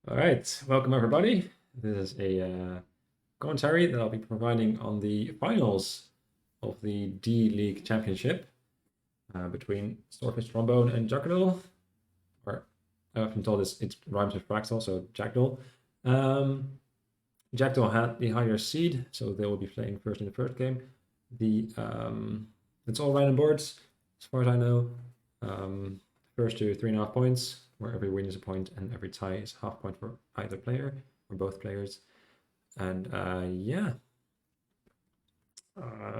All right, welcome everybody. This is a commentary that I'll be providing on the finals of the D League Championship between swordfishtrombone and jakkdl. Or I often told it rhymes with fractal, so jakkdl. Um, jakkdl had the higher seed, so they will be playing first in the first game. It's all random boards, as far as I know. First to 3.5 points, where every win is a point and every tie is half point for either player or both players. And yeah,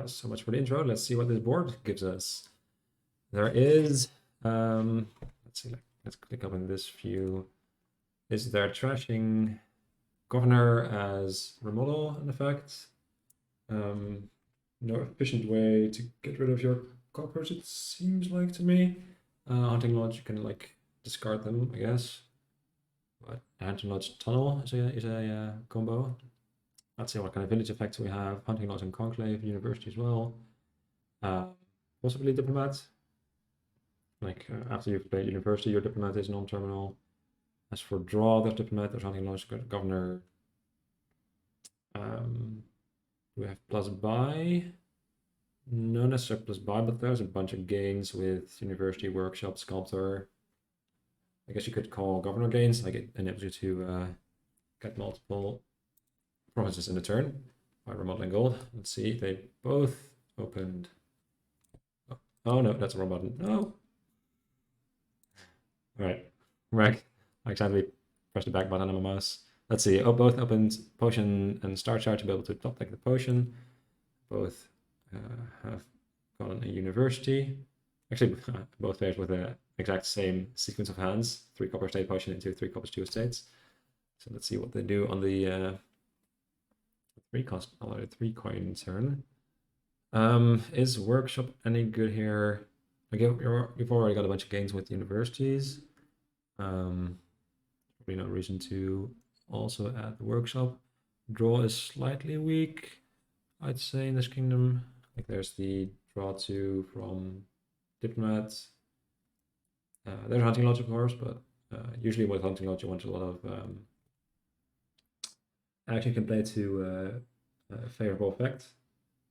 so much for the intro. Let's see what this board gives us. There is, let's see, let's click up in this view. Is there trashing governor as remodel in effect? No efficient way to get rid of your cockroach, it seems like to me. Hunting lodge, you can like discard them, I guess. But hunting lodge tunnel is a combo. Let's see what kind of village effects we have. Hunting lodge and conclave, university as well. Possibly diplomat. Like after you've played university, your diplomat is non-terminal. As for draw, there's diplomat, there's hunting lodge, governor. We have plus buy. No necessarily plus buy, but there's a bunch of gains with university, workshop, sculptor. I guess you could call governor gains, like it enables you to get multiple provinces in a turn by remodeling gold. Let's see, they both opened. Oh no, that's a wrong button. No. All right, right. I accidentally pressed the back button on my mouse. Let's see. Oh, both opened potion and star chart to be able to top deck the potion. Both have gotten a university. Actually, both players with the exact same sequence of hands: 3 copper state potion into 3 copper 2 estates. So let's see what they do on the 3 coin turn. Is workshop any good here? Like you've already got a bunch of gains with universities. Probably no reason to also add the workshop. Draw is slightly weak, I'd say, in this kingdom. Like there's the draw 2 from diplomat. There's hunting lodge, of course, but usually with hunting lodge you want a lot of action can play to a favorable effect,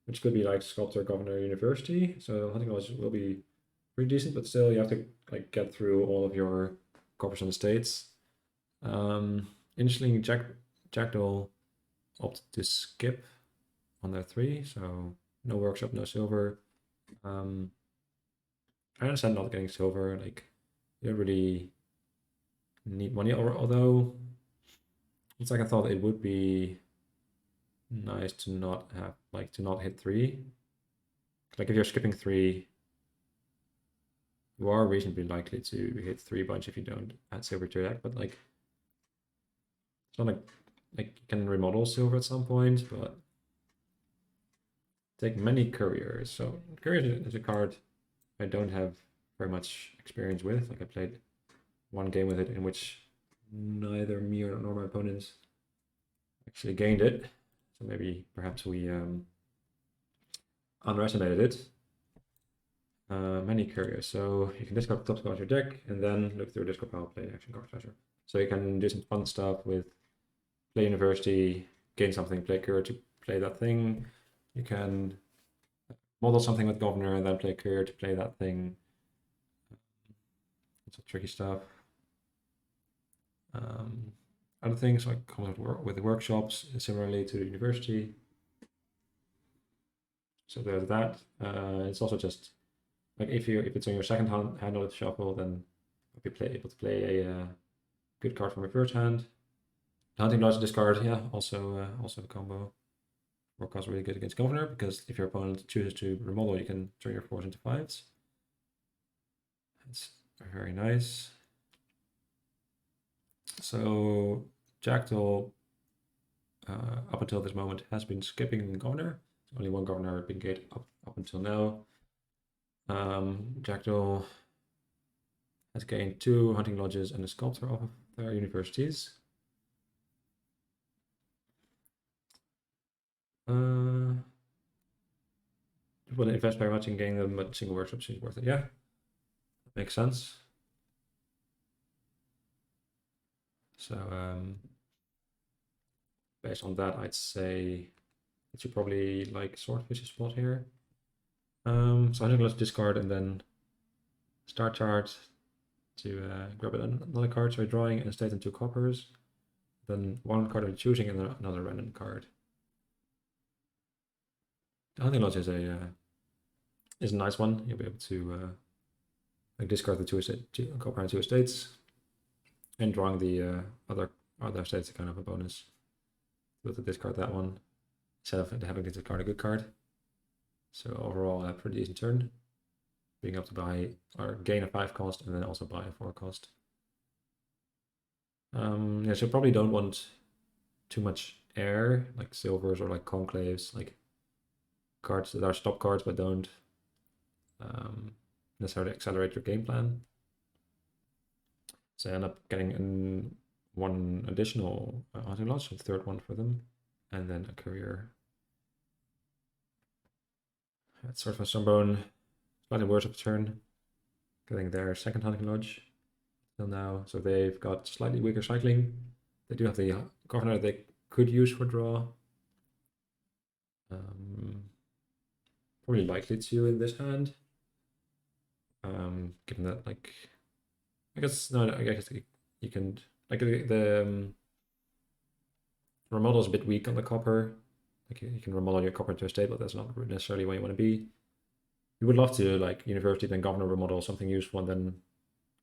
which could be like sculptor, governor, university. So hunting lodge will be pretty decent, but still you have to like get through all of your coppers on the states. Initially, jakkdl opted to skip on their 3, so no workshop, no silver. I understand not getting silver, like you don't really need money, although it's like I thought it would be nice to not have like to not hit 3. Like if you're skipping 3, you are reasonably likely to hit 3 bunch if you don't add silver to your deck, but like it's not like you can remodel silver at some point, but take many couriers. So couriers is a card I don't have very much experience with. Like I played one game with it in which neither me nor my opponents actually gained it. So maybe perhaps we underestimated it. Many couriers. So you can discard the top card of your deck and then look through discard pile, play action card treasure. So you can do some fun stuff with play university, gain something, play courier to play that thing. You can model something with governor and then play courier to play that thing. It's tricky stuff. Other things like comes with the workshops similarly to the university. So there's that. It's also just like if it's on your second hand of the shuffle, then you'll be able to play a good card from your first hand. The hunting lodge discard, yeah, also a combo. Work really good against governor because if your opponent chooses to remodel, you can turn your 4s into 5s. That's very nice. So jakkdl up until this moment has been skipping governor. Only one governor being gained up until now. Jakkdl has gained 2 hunting lodges and a sculptor off of their universities. People invest very much in gaining them, but single workshop seems worth it. Yeah, that makes sense. So based on that, I'd say that you probably like swordfish spot here. So I think let's discard and then start chart to grab another card. So drawing and state in 2 coppers. Then 1 card I'm choosing and then another random card. The hunting lodge is a nice one. You'll be able to like discard the 2 copper and 2 estates, and drawing the other estates is kind of a bonus. Be able to discard that one instead of having to discard a good card. So overall, a pretty decent turn. Being able to buy or gain a 5 cost and then also buy a 4 cost. Yeah, so probably don't want too much air, like silvers or like conclaves, like cards that are stop cards but don't necessarily accelerate your game plan. So I end up getting one additional hunting lodge, a 3rd one for them, and then a courier. That's swordfishtrombone, slightly worse of a turn, getting their 2nd hunting lodge till now. So they've got slightly weaker cycling. They do have the governor they could use for draw. Probably likely to in this hand. Given that, like, I guess you can, like, the remodel is a bit weak on the copper. Like you can remodel your copper to a state, but that's not necessarily where you want to be. You would love to, like, university, then governor remodel something useful, and then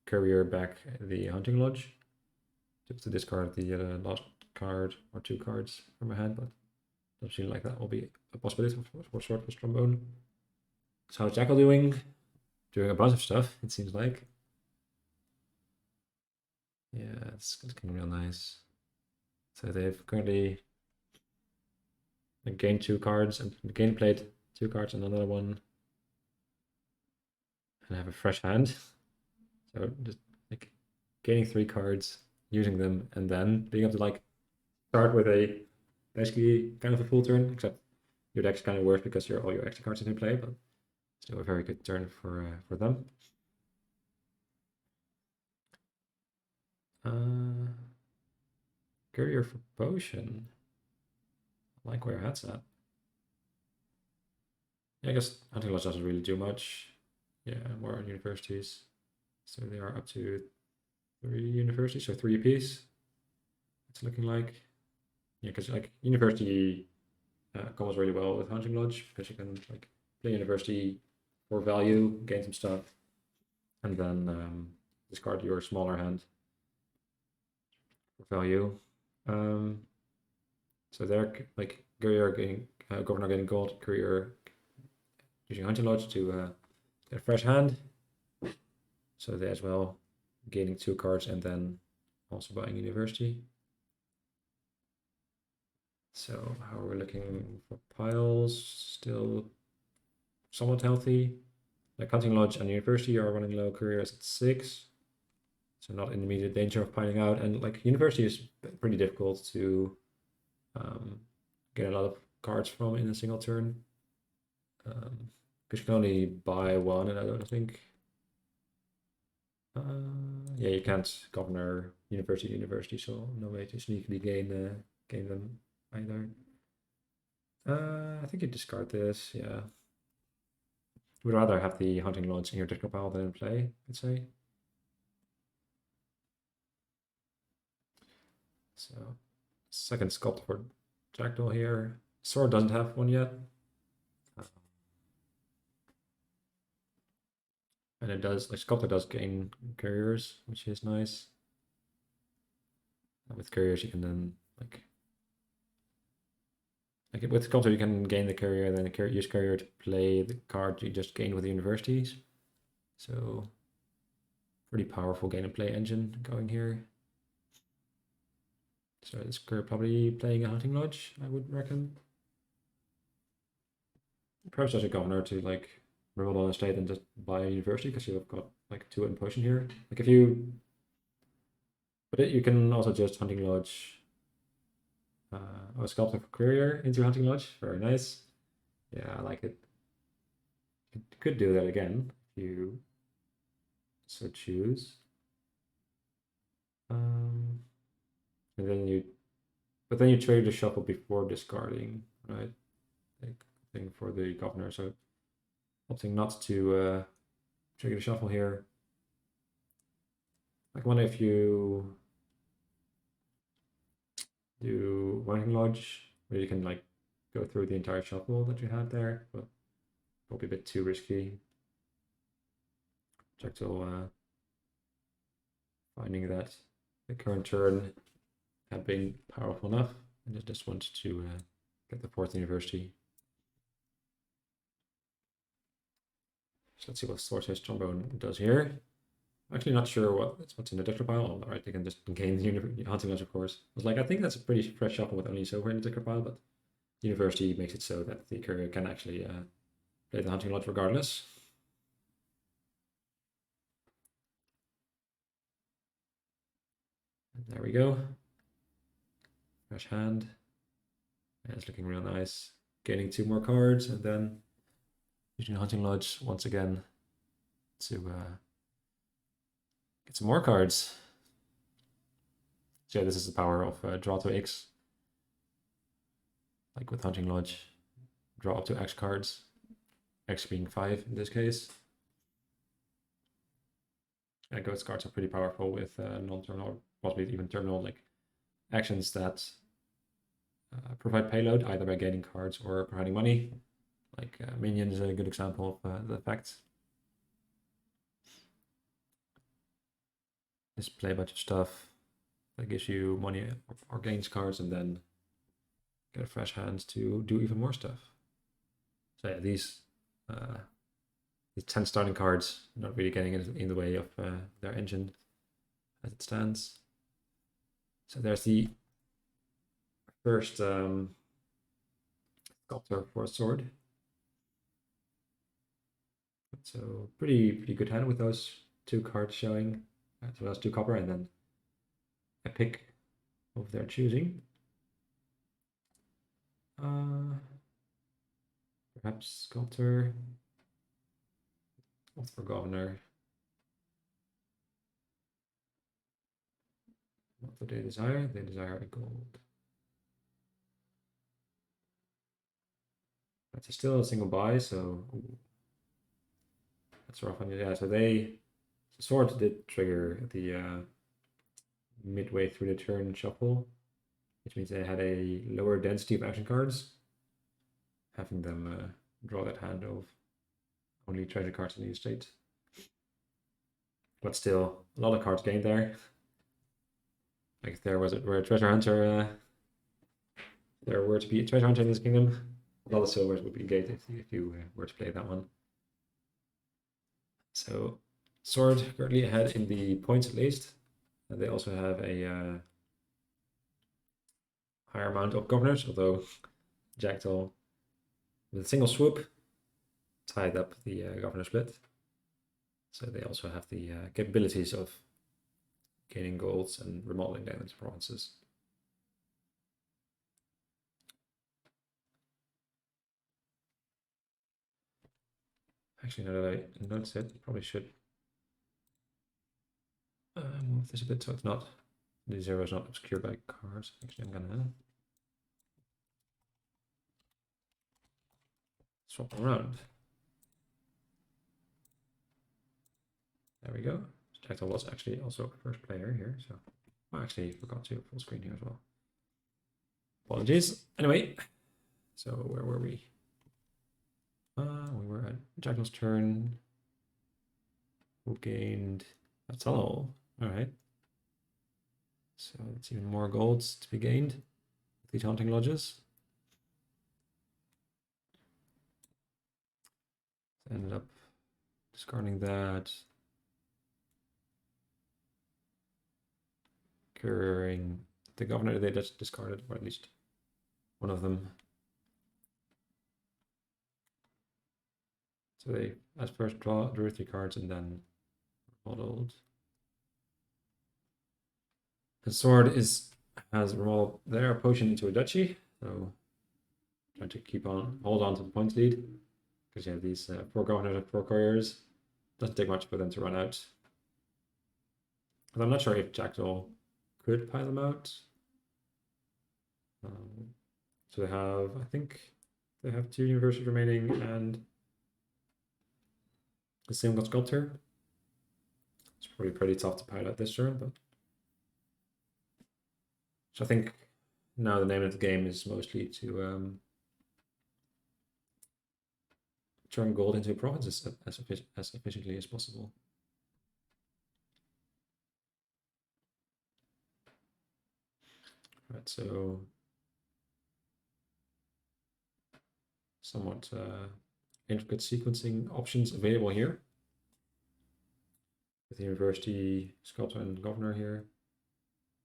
courier back the hunting lodge to discard the last card or 2 cards from my hand, but doesn't seem like that will be a possibility for swordfishtrombone. So how's Jackal doing? Doing a bunch of stuff, it seems like. Yeah, it's looking real nice. So they've currently gained 2 cards and gain played 2 cards and another one, and have a fresh hand. So just like gaining 3 cards, using them, and then being able to like start with a basically kind of a full turn, except your deck's kind of worse because all your extra cards in play, but still a very good turn for them. Courier for potion. I like where your head's at. Yeah, I guess hunting lodge doesn't really do much. Yeah, more universities. So they are up to 3 universities, so 3 apiece. It's looking like. Yeah, because like university comes really well with hunting lodge because you can like play university for value, gain some stuff, and then discard your smaller hand for value. So they're like courier getting governor getting gold, courier using hunting lodge to get a fresh hand. So they as well gaining 2 cards and then also buying university. So how are we looking for piles? Still somewhat healthy. Like hunting lodge and university are running low. Couriers at 6, so not in immediate danger of piling out. And like university is pretty difficult to get a lot of cards from in a single turn, because you can only buy 1, and I don't think. Yeah, you can't governor university, so no way to sneakily gain them either. I think you discard this. Yeah, would rather have the hunting lodge in your discard pile than in play, I'd say. So 2nd sculpt for jackdl here. Sword doesn't have one yet. And it does, like, sculptor does gain couriers, which is nice. And with couriers you can then like with sculptor you can gain the courier, then use courier to play the card you just gained with the universities. So pretty powerful gain and play engine going here. So this probably playing a hunting lodge, I would reckon. Perhaps as a governor to like remote on a state and just buy a university because you've got like 2 in potion here. Like if you, but you can also just hunting lodge a sculptor for courier into hunting lodge. Very nice. Yeah, I like it. You could do that again if you so choose. But then you trade the shuffle before discarding, right? Like thing for the governor. So opting not to trigger the shuffle here. Like, I wonder if you do Wanting Lodge, where you can like go through the entire shuffle that you had there, but probably a bit too risky. jakkdl finding that the current turn had been powerful enough, and it just wanted to get the 4th university. So let's see what swordfishtrombone does here. I'm actually not sure what's in the deck pile. All right, they can just gain the hunting lodge, of course. I was like, I think that's a pretty fresh shuffle with only silver in the deck pile, but university makes it so that the courier can actually play the hunting lodge regardless. And there we go. Fresh hand. And it's looking real nice. Gaining 2 more cards, and then using hunting lodge once again to get some more cards. So yeah, this is the power of draw to X. Like with hunting lodge, draw up to X cards. X being 5 in this case. And ghost cards are pretty powerful with non-terminal, possibly even terminal, like actions that provide payload either by gaining cards or providing money. Like minion is a good example of the effect. Display a bunch of stuff that gives you money or gains cards, and then get a fresh hand to do even more stuff. So yeah, these 10 starting cards not really getting in the way of their engine as it stands. So there's the first sculptor for a sword. So pretty good hand with those 2 cards showing, as well as 2 copper, and then a pick of their choosing. Perhaps sculptor. What's for governor? What do they desire? They desire a gold. That's still a single buy, so that's rough on you. Yeah, so the sword did trigger the midway through the turn shuffle, which means they had a lower density of action cards, having them draw that hand of only treasure cards in the estate. But still, a lot of cards gained there. Like if there were a treasure hunter, there were to be a treasure hunter in this kingdom, a lot of silvers would be gained if you were to play that one. So sword currently ahead in the points at least. And they also have a higher amount of governors, although jakkdl with a single swoop tied up the governor split. So they also have the capabilities of gaining golds and remodeling them into provinces. Actually, now that I notice it, probably should move this a bit so it's not, the 0 is not obscured by cards. Actually, I'm gonna swap them around. There we go. jakkdl was actually also first player here, so I actually forgot to full screen here as well. Apologies. Anyway, so where were we? We were at jakkdl's turn. Who gained? That's all. All right. So it's even more golds to be gained with these hunting lodges. Ended up discarding that. Curing the governor, they just discarded, or at least one of them. So they, as first drew 3 cards and then remodeled. The sword has remodeled their potion into a duchy, so trying to hold on to the points lead, because you have these 4 governors and 4 couriers. Doesn't take much for them to run out. But I'm not sure if jakkdl could pile them out. So they have, I think, they have 2 universities remaining and a single sculptor. It's probably pretty tough to pilot this turn, but so I think now the name of the game is mostly to turn gold into provinces as efficiently as possible. Right, so somewhat intricate sequencing options available here with the university, sculptor, and governor here.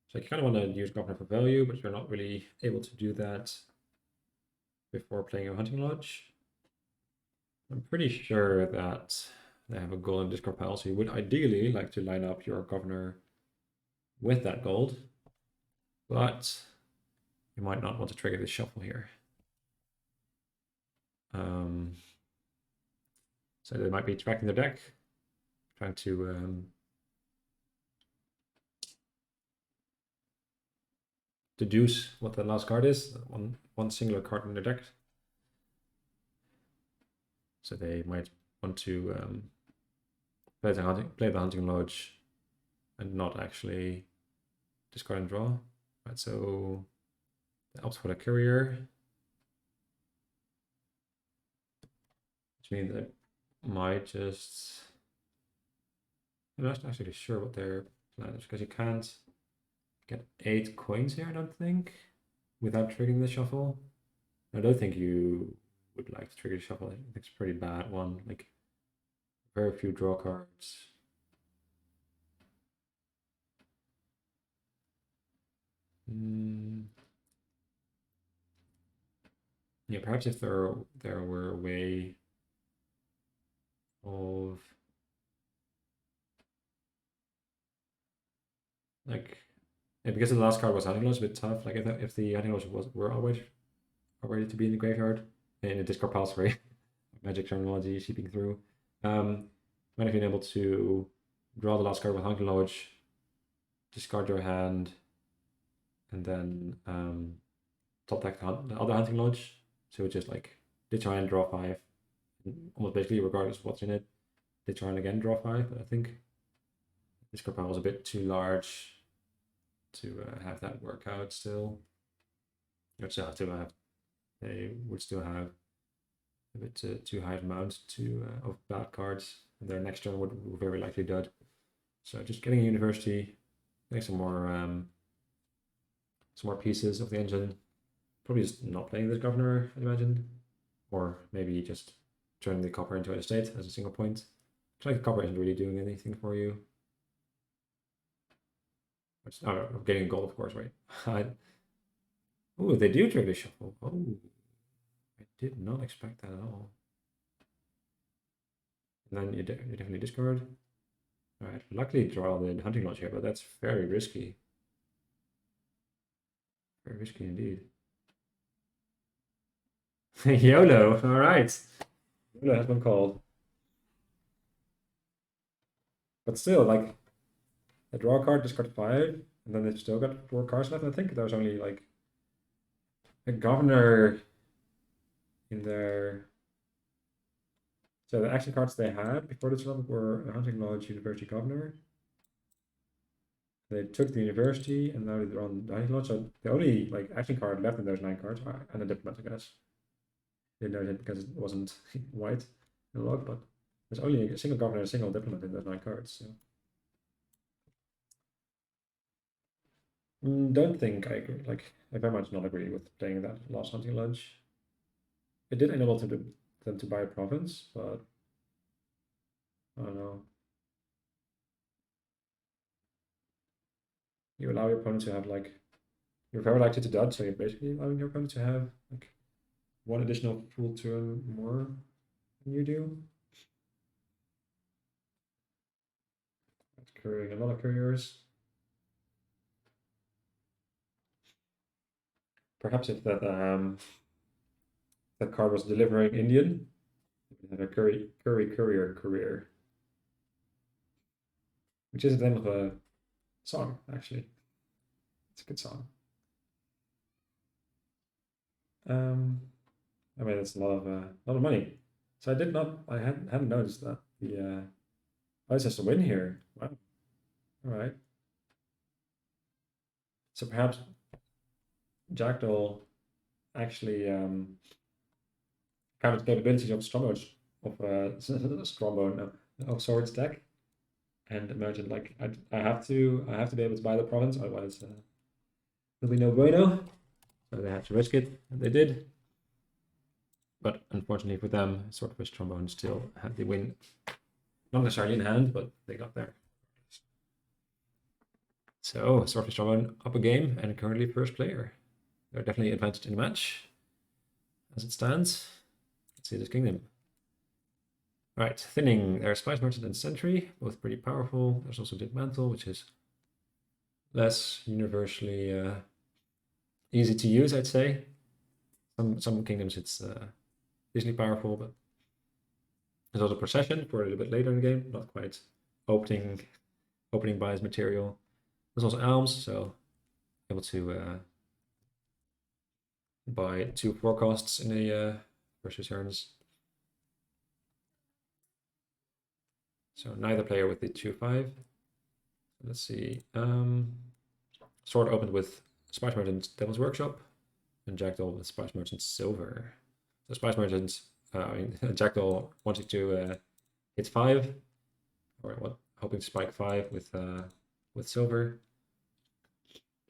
So you kind of want to use governor for value, but you're not really able to do that before playing a hunting lodge. I'm pretty sure that they have a gold in discard pile, so you would ideally like to line up your governor with that gold, but you might not want to trigger the shuffle here. So they might be tracking their deck, trying to deduce what the last card is, one singular card in their deck. So they might want to play the hunting lodge and not actually discard and draw. Right, so they opt for the courier, which means they might just. I'm not actually sure what their plan is because you can't get 8 coins here, I don't think, without triggering the shuffle. I don't think you would like to trigger the shuffle. I think it's a pretty bad one. Like very few draw cards. Yeah, perhaps if there were a way of like yeah, because the last card was hunting lodge, a bit tough. Like if the hunting lodge were already to be in the graveyard in a discard pile, sorry, magic terminology seeping through. Might have been able to draw the last card with hunting lodge, discard your hand, and then top deck the other hunting lodge. So just like they try and draw 5, almost basically regardless of what's in it. They try and again draw 5, but I think this card pile was a bit too large to have that work out still. You'd still have to have, they would still have a bit too high amount of bad cards, and their next turn would very likely dud. So just getting a university, getting some more pieces of the engine. Probably just not playing this governor, I imagine, or maybe just turning the copper into an estate as a single point. Like the copper isn't really doing anything for you. I'm getting gold, of course, right? Oh, they do trigger shuffle. Oh, I did not expect that at all. And then you definitely discard. All right, luckily draw the hunting lodge here, but that's very risky. Very risky indeed. YOLO, all right. YOLO has been called. But still, like, I draw a card, discard 5, and then they've still got 4 cards left. I think there was only like a governor in their. So the action cards they had before this one were a hunting lodge, university governor. They took the university, and now they're on the hunting lodge. So the only like action card left in those 9 cards, and a diplomat, I guess. Didn't know it because it wasn't white in the log, but there's only a single governor and a single diplomat in those 9 cards. So. Don't think I agree. Like, I very much not agree with playing that last hunting lodge. It did enable them to buy a province, but I don't know. You allow your opponent to have like you're very likely to dodge, so you're basically allowing your opponent to have like 1 additional full turn more than you do. That's carrying a lot of couriers. Perhaps if that card was delivering Indian, have a courier career, which is the name of a song actually. It's a good song. I mean, it's a lot of money. So I hadn't noticed that the oh, it's just a win here. Wow. All right. So perhaps jackdl actually counted capabilities of Strongbow of Strombone of Swords deck and imagined like I have to be able to buy the province, otherwise there'll be no bueno. So they had to risk it, and they did. But unfortunately for them, Swordfish Trombone still had the win. Not necessarily in hand, but they got there. So Swordfish Trombone up a game and currently first player. They're definitely advantaged in the match as it stands. Let's see this kingdom. All right, thinning. There's Spice Merchant and Sentry, both pretty powerful. There's also Dismantle, which is less universally easy to use, I'd say. Some kingdoms it's easily powerful, but there's also Procession for a little bit later in the game, not quite opening by his material. There's also Elms, so able to buy 2 forecasts in a versus turns. So neither player with the 2/5. Let's see. Sword opened with Spice Merchant Devil's Workshop, and jackdl with Spice Merchant Silver. So Spice Merchant, I mean jackdl wanting to hit 5, or what? Hoping to spike 5 with silver.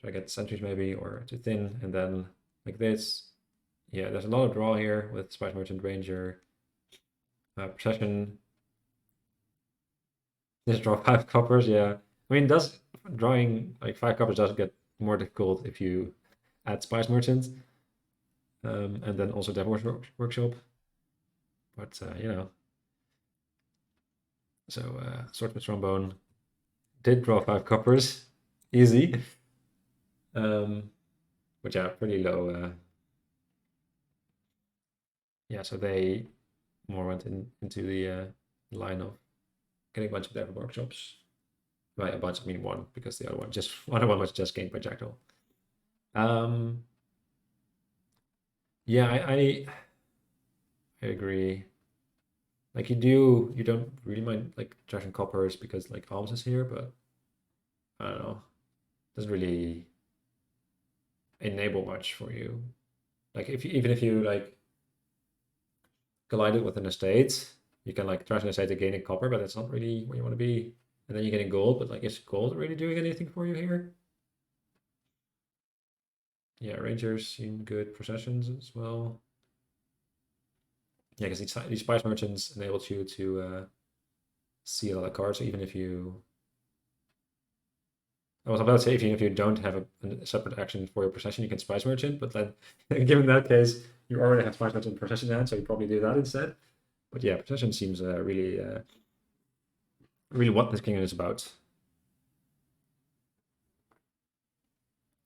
Try to get sentries maybe, or to thin, and then like this. Yeah, there's a lot of draw here with Spice Merchant Ranger, Procession. Just draw 5 coppers, yeah. I mean, drawing like 5 coppers does get more difficult if you add Spice Merchant, and then also Devil's Workshop. But you know, so swordfishtrombone did draw 5 coppers, easy. But yeah, pretty low. Yeah, so they more went into the line of getting a bunch of Devil Workshops. By a bunch, I mean 1, because the other one was just gained by jackdl. Yeah, I agree. Like you don't really mind like trashing coppers because like Alms is here, but I don't know, doesn't really enable much for you. Like even if you like collide it with an estate, you can like trash an estate to gain a copper, but that's not really where you want to be. And then you're getting gold, but like is gold really doing anything for you here? Yeah, Rangers seem good, Processions as well. Yeah, because these Spice Merchants enabled you to see a lot of cards, so even if you I was about to say, even if you don't have a separate action for your Procession, you can Spice Merchant, but then given that case, you already have Spice Merchant and Procession in hand, so you probably do that instead. But yeah, Procession seems really what this kingdom is about.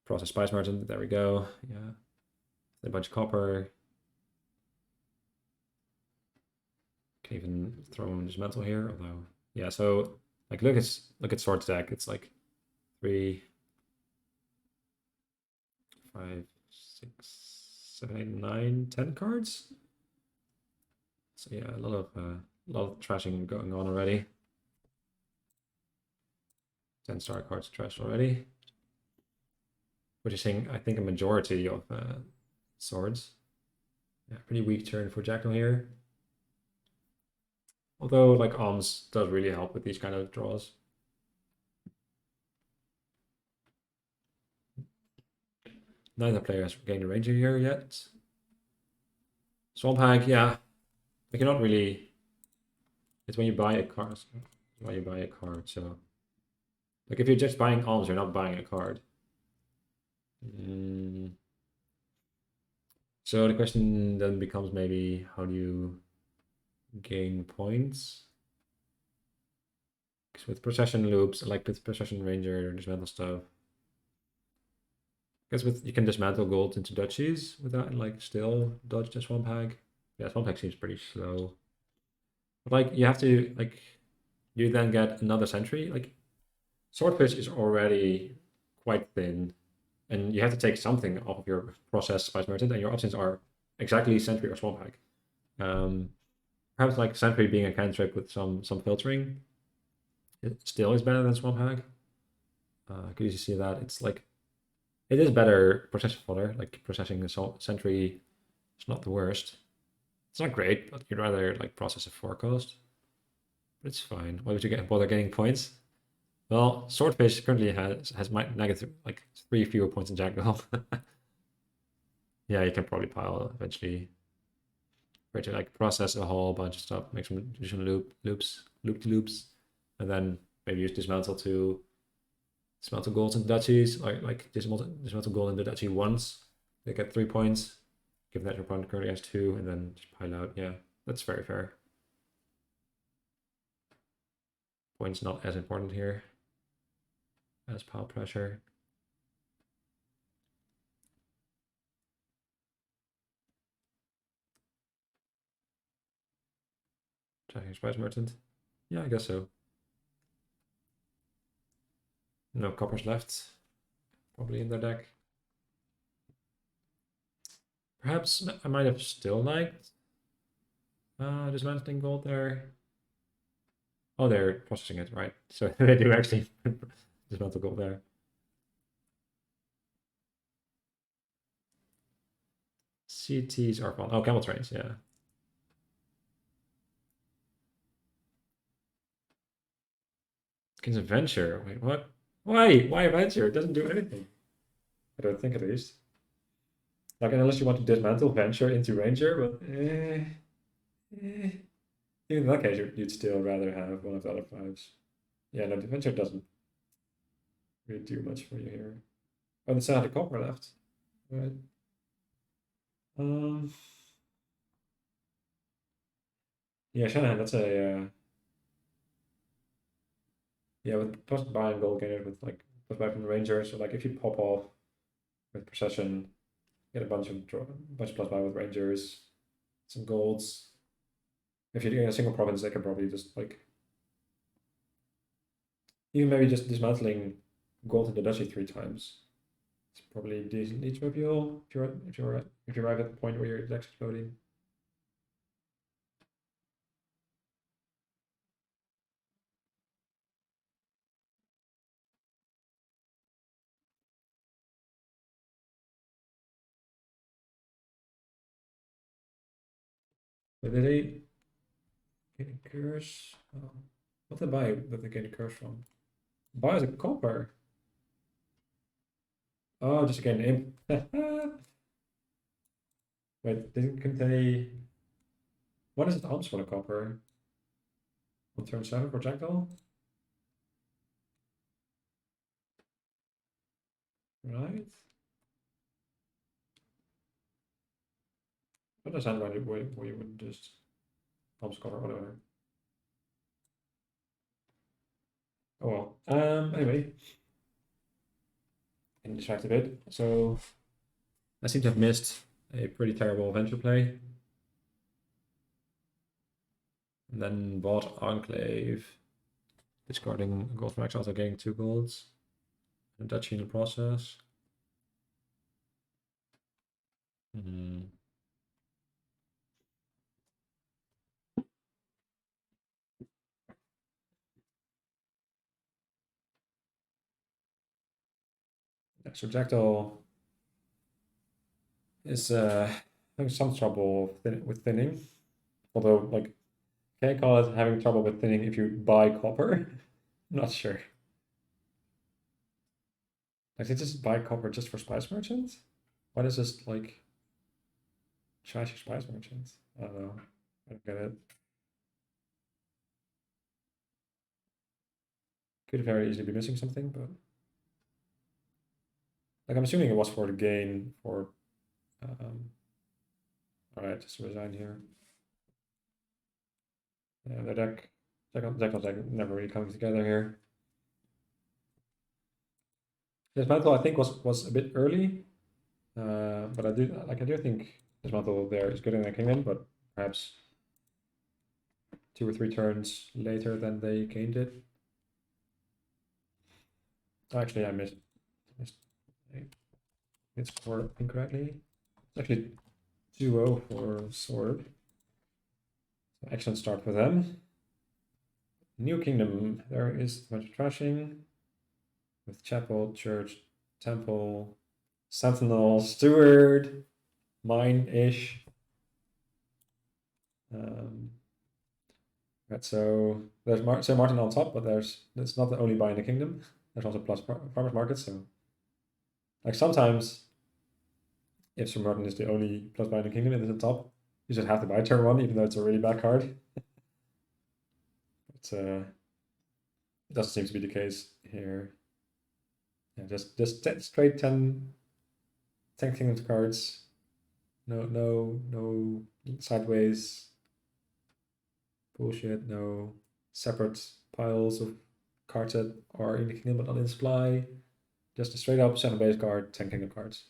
Process Spice Merchant, there we go. Yeah, a bunch of copper. Can even throw in Dismantle here, although yeah. So like look at Sword's deck. It's like 3, 5, 6, 7, 8, 9, 10 cards. So yeah, a lot of trashing going on already. 10-star cards trashed already. Which is saying I think a majority of swords. Yeah, pretty weak turn for jackdl here. Although like Alms does really help with these kind of draws. Neither player has gained a ranger here yet. Swamp Hag, yeah. Like you're not really. It's when you buy a card. Why you buy a card, so like if you're just buying Alms, you're not buying a card. So the question then becomes maybe how do you gain points? Because with Procession loops, like with Procession Ranger, dismantle stuff. I guess with you can dismantle gold into duchies without like still dodge the Swamp Hag. Yeah, Swamp Hag seems pretty slow. But like you have to like you then get another sentry. Like Swordfish is already quite thin, and you have to take something off of your processed Spice Merchant, and your options are exactly Sentry or Swamp Hag. Perhaps like Sentry being a cantrip with some filtering, it still is better than Swamp Hag. Could you see that? It's like, it is better processing fodder, like processing the Sentry is not the worst. It's not great, but you'd rather like process a forecast. But it's fine. Why would you bother getting points? Well, Swordfish currently has negative like 3 fewer points in jackdl. Yeah, you can probably pile eventually. Where to like process a whole bunch of stuff, make some additional loop-to-loops, and then maybe use dismantle to dismantle golds and duchies, like dismantle gold in the duchy once. They get 3 points, given that your opponent currently has 2, and then just pile out. Yeah, that's very fair. Points not as important here as pile pressure. Tracking Spice Merchant. Yeah, I guess so. No coppers left, probably in their deck. Perhaps I might have still liked dismantling gold there. Oh, they're processing it, right? So they do actually dismantle gold there. CTs are fun. Oh, camel trains, yeah. King's Adventure. Wait, what? Why? Why Adventure? It doesn't do anything. I don't think, at least. Like, unless you want to dismantle Venture into Ranger, but even in that case, you'd still rather have one of the other 5s. Yeah, no, the Venture doesn't really do much for you here. Oh, and still had a copper left. Right. Yeah, Shanahan, that's a yeah, with plus buy and gold gainers with like plus buy from the Rangers. So like if you pop off with Procession, get a bunch of plus buy with Rangers, some golds. If you're doing a single province, they can probably just like even maybe just dismantling gold in the duchy 3 times. It's probably decent each mobile if you arrive at the point where your deck's exploding. But did they get a curse? What did they buy that they get a curse from? Buy as a copper. Oh, just again imp. Wait, couldn't they? What is it alms for the copper? On turn 7 for jackdl? Right? I understand why you would just alms copper, whatever. Oh well. Anyway. Getting distracted a bit. So I seem to have missed a pretty terrible Venture play. And then bought Enclave. Discarding a gold from X, also getting 2 golds. And Duchy in the process. Yeah, so jackdl is having some trouble with thinning. Although, like, can I call it having trouble with thinning if you buy copper? I'm not sure. Like, they just buy copper just for Spice Merchants? Why does this, like, trashy Spice Merchants? I don't know. I don't get it. Could very easily be missing something, but... Like, I'm assuming it was for the gain for... Alright, just resign here. Yeah, the deck never really coming together here. Dismantle, I think, was a bit early, but I do think Dismantle there is good in the Kingdom, but perhaps 2 or 3 turns later than they gained it. Actually, I missed. It's scored incorrectly. It's actually 2-0 for Sword. So excellent start for them. New Kingdom, there is a bunch of trashing with Chapel, Church, Temple, Sentinel, Steward, Mine-ish. Right, so there's St. Martin on top, but it's not the only buy in the kingdom. There's also plus farmers market. So like sometimes if St. Martin is the only plus buy in the kingdom and it's on top, you just have to buy turn 1, even though it's a really bad card. But it doesn't seem to be the case here. Yeah, just straight 10 kingdoms cards. No sideways bullshit, no separate piles of cards that are in the kingdom but not in supply. Just a straight up 7 base card, 10 kingdom cards.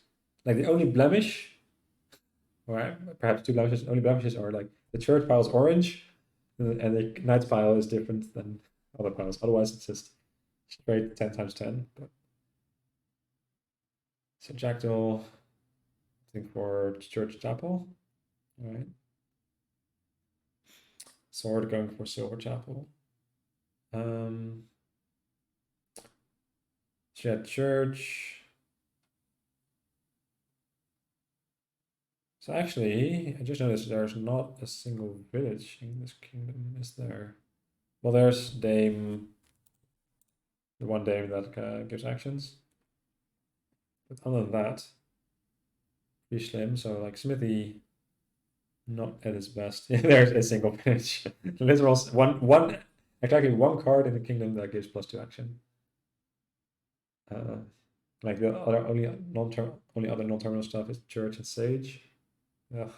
Like the only blemish, or perhaps 2 blemishes, only blemishes are like the church pile is orange and the knight's pile is different than other piles. Otherwise it's just straight 10 times 10. But so jakkdl, I think for church chapel. All right. Sword going for silver chapel. Shed church. So actually, I just noticed there's not a single village in this kingdom, is there? Well, there's Dame, the one Dame that gives actions. But other than that, pretty slim. So like Smithy, not at its best. There's a single village. Literal exactly one card in the kingdom that gives +2 action. Like the only other non-terminal stuff is Church and Sage. Ugh.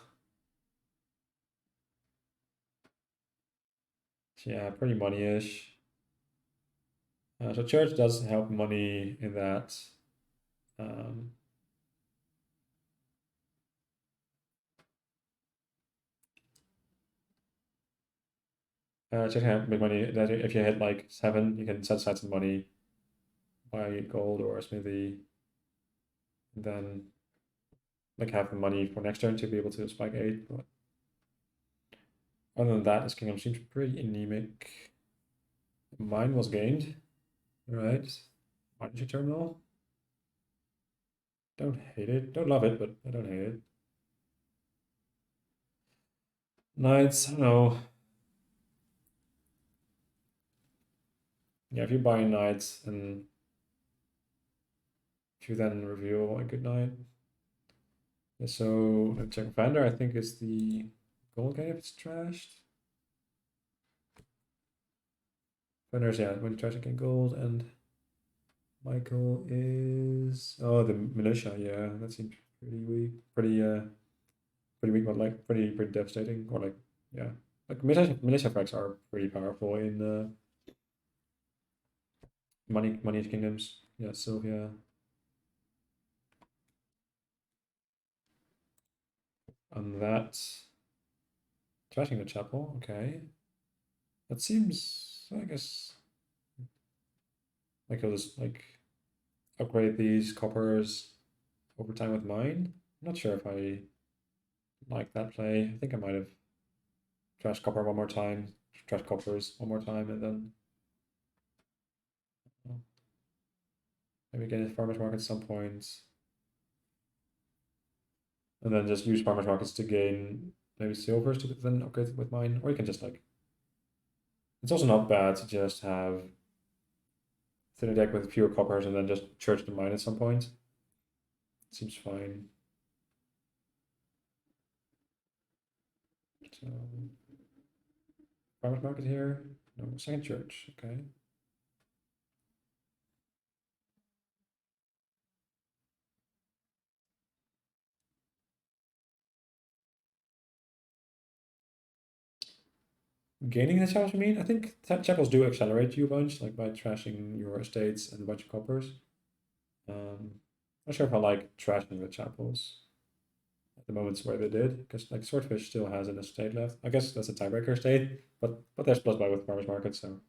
Yeah, pretty money-ish. So Church does help money in that. Church can help make money. That if you hit like 7, you can set aside some money, buy gold or a smithy, and then like have the money for next turn to be able to spike 8. But other than that, this kingdom seems pretty anemic. Mine was gained. Right. Energy terminal. Don't hate it. Don't love it, but I don't hate it. Knights, I don't know. Yeah, if you buy knights and if you then reveal a good knight. So check Vander, I think is the gold guy if it's trashed. Vander's, yeah, when you trash again gold, and Michael is the militia, yeah, that seems pretty weak. Pretty weak, but like pretty devastating. Or like, yeah. Like militia effects are pretty powerful in money kingdoms. Yeah, Sylvia. And that trashing the chapel, okay. That seems, I guess, like I'll just like upgrade these coppers over time with mine. I'm not sure if I like that play. I think I might have trash copper one more time, trash coppers one more time, and then maybe get a farmers market at some point. And then just use farmers markets to gain maybe silvers to then upgrade with mine. Or you can just like, it's also not bad to just have thinner deck with fewer coppers and then just church the mine at some point. Seems fine. So, farmers market here. No, second church. Okay. Gaining the chapels, I mean, I think chapels do accelerate you a bunch, like by trashing your estates and a bunch of coppers. Not sure if I like trashing the chapels at the moments where they did, because like Swordfish still has an estate left. I guess that's a tiebreaker estate, but there's plus buy with farmers market, so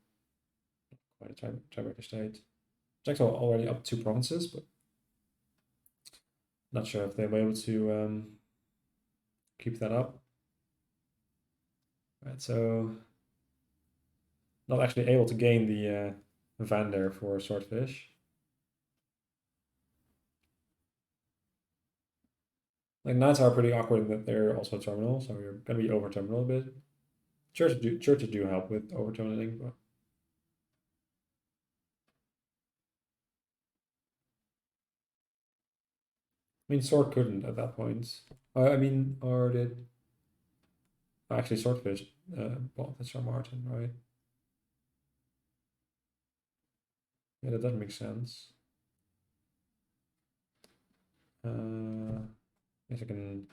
quite a tiebreaker estate. Jack's already up 2 provinces, but Not sure if they'll be able to keep that up. Right, so not actually able to gain the van there for swordfish. Like knights are pretty awkward in that they're also terminal, so you're gonna be over terminal a bit. Churches do help with over terminaling, but I mean sword couldn't at that point. I mean, or did actually swordfish? Well, that's from Martin, right? Yeah, that doesn't make sense. Guess I can.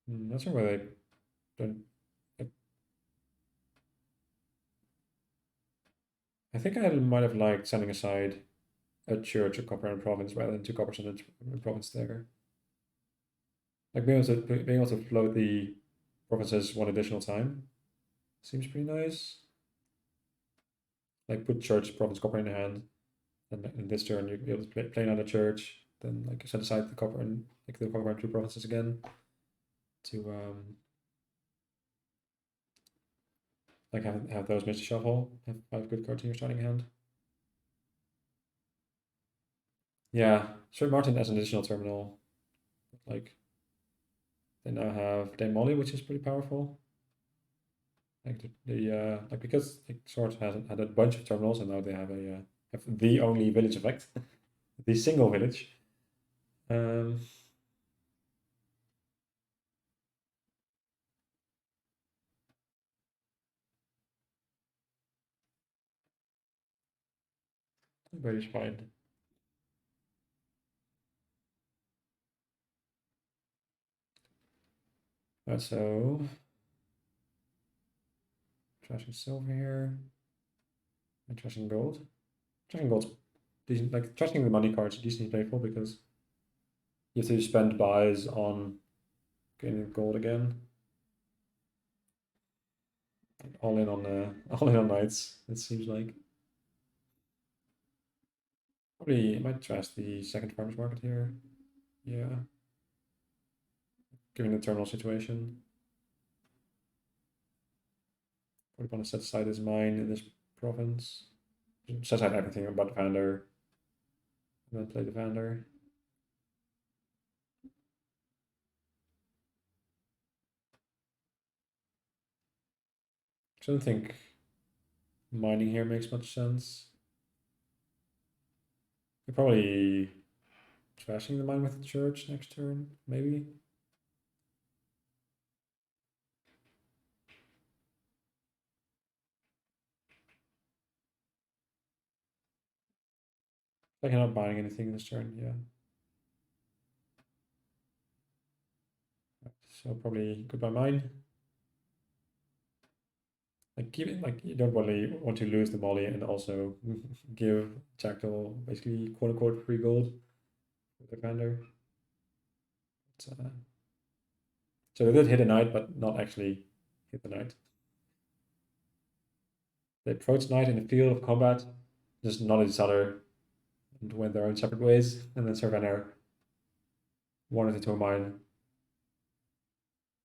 Not sure why they don't. I think I might have liked setting aside a church, a copper, and province rather than two coppers and a province there. Like being able to float the provinces one additional time seems pretty nice. Like put church, province, copper in the hand, and in this turn you'll be able to play another church. Then like set aside the copper and like the copper and two provinces again to like have those missed shuffle. Have 5 good cards in your starting hand. Yeah, Sir Martin as an additional terminal. Like they now have Dame Molly, which is pretty powerful. Like like because like Sword has had a bunch of terminals and now they have the only village effect, the single village. Um, very fine. So trashing silver here and trashing gold. Trashing gold's decent. Like trashing the money cards is decently playful because you have to spend buys on getting gold again. All in on all in on knights. It seems like probably I might trash the second farmers market here. Yeah, given the terminal situation. Probably want to set aside his mine in this province. Set aside everything about the Vander. And then play the Vander. I don't think mining here makes much sense. You're probably trashing the mine with the church next turn, maybe. Like I'm not buying anything this turn, yeah. So probably goodbye mine. Like keep it like you don't really want to lose the molly and also give jakkdl basically quote unquote free gold with the Vander. So they did hit a knight, but not actually hit the knight. They approached knight in the field of combat, just nodded each other and went their own separate ways, and then Sir Van wandered into a mine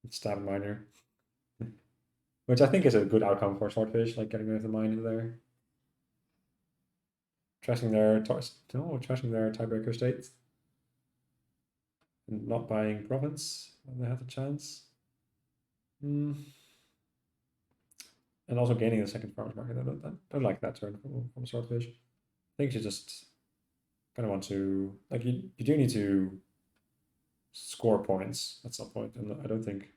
and stabbed a miner. Which I think is a good outcome for Swordfish, like getting rid of the mine in there. Trashing their tiebreaker state. And not buying province when they had the chance. Mm. And also gaining the second farmers market. I don't like that turn from Swordfish. I think you just kind of want to like you do need to score points at some point, and I don't think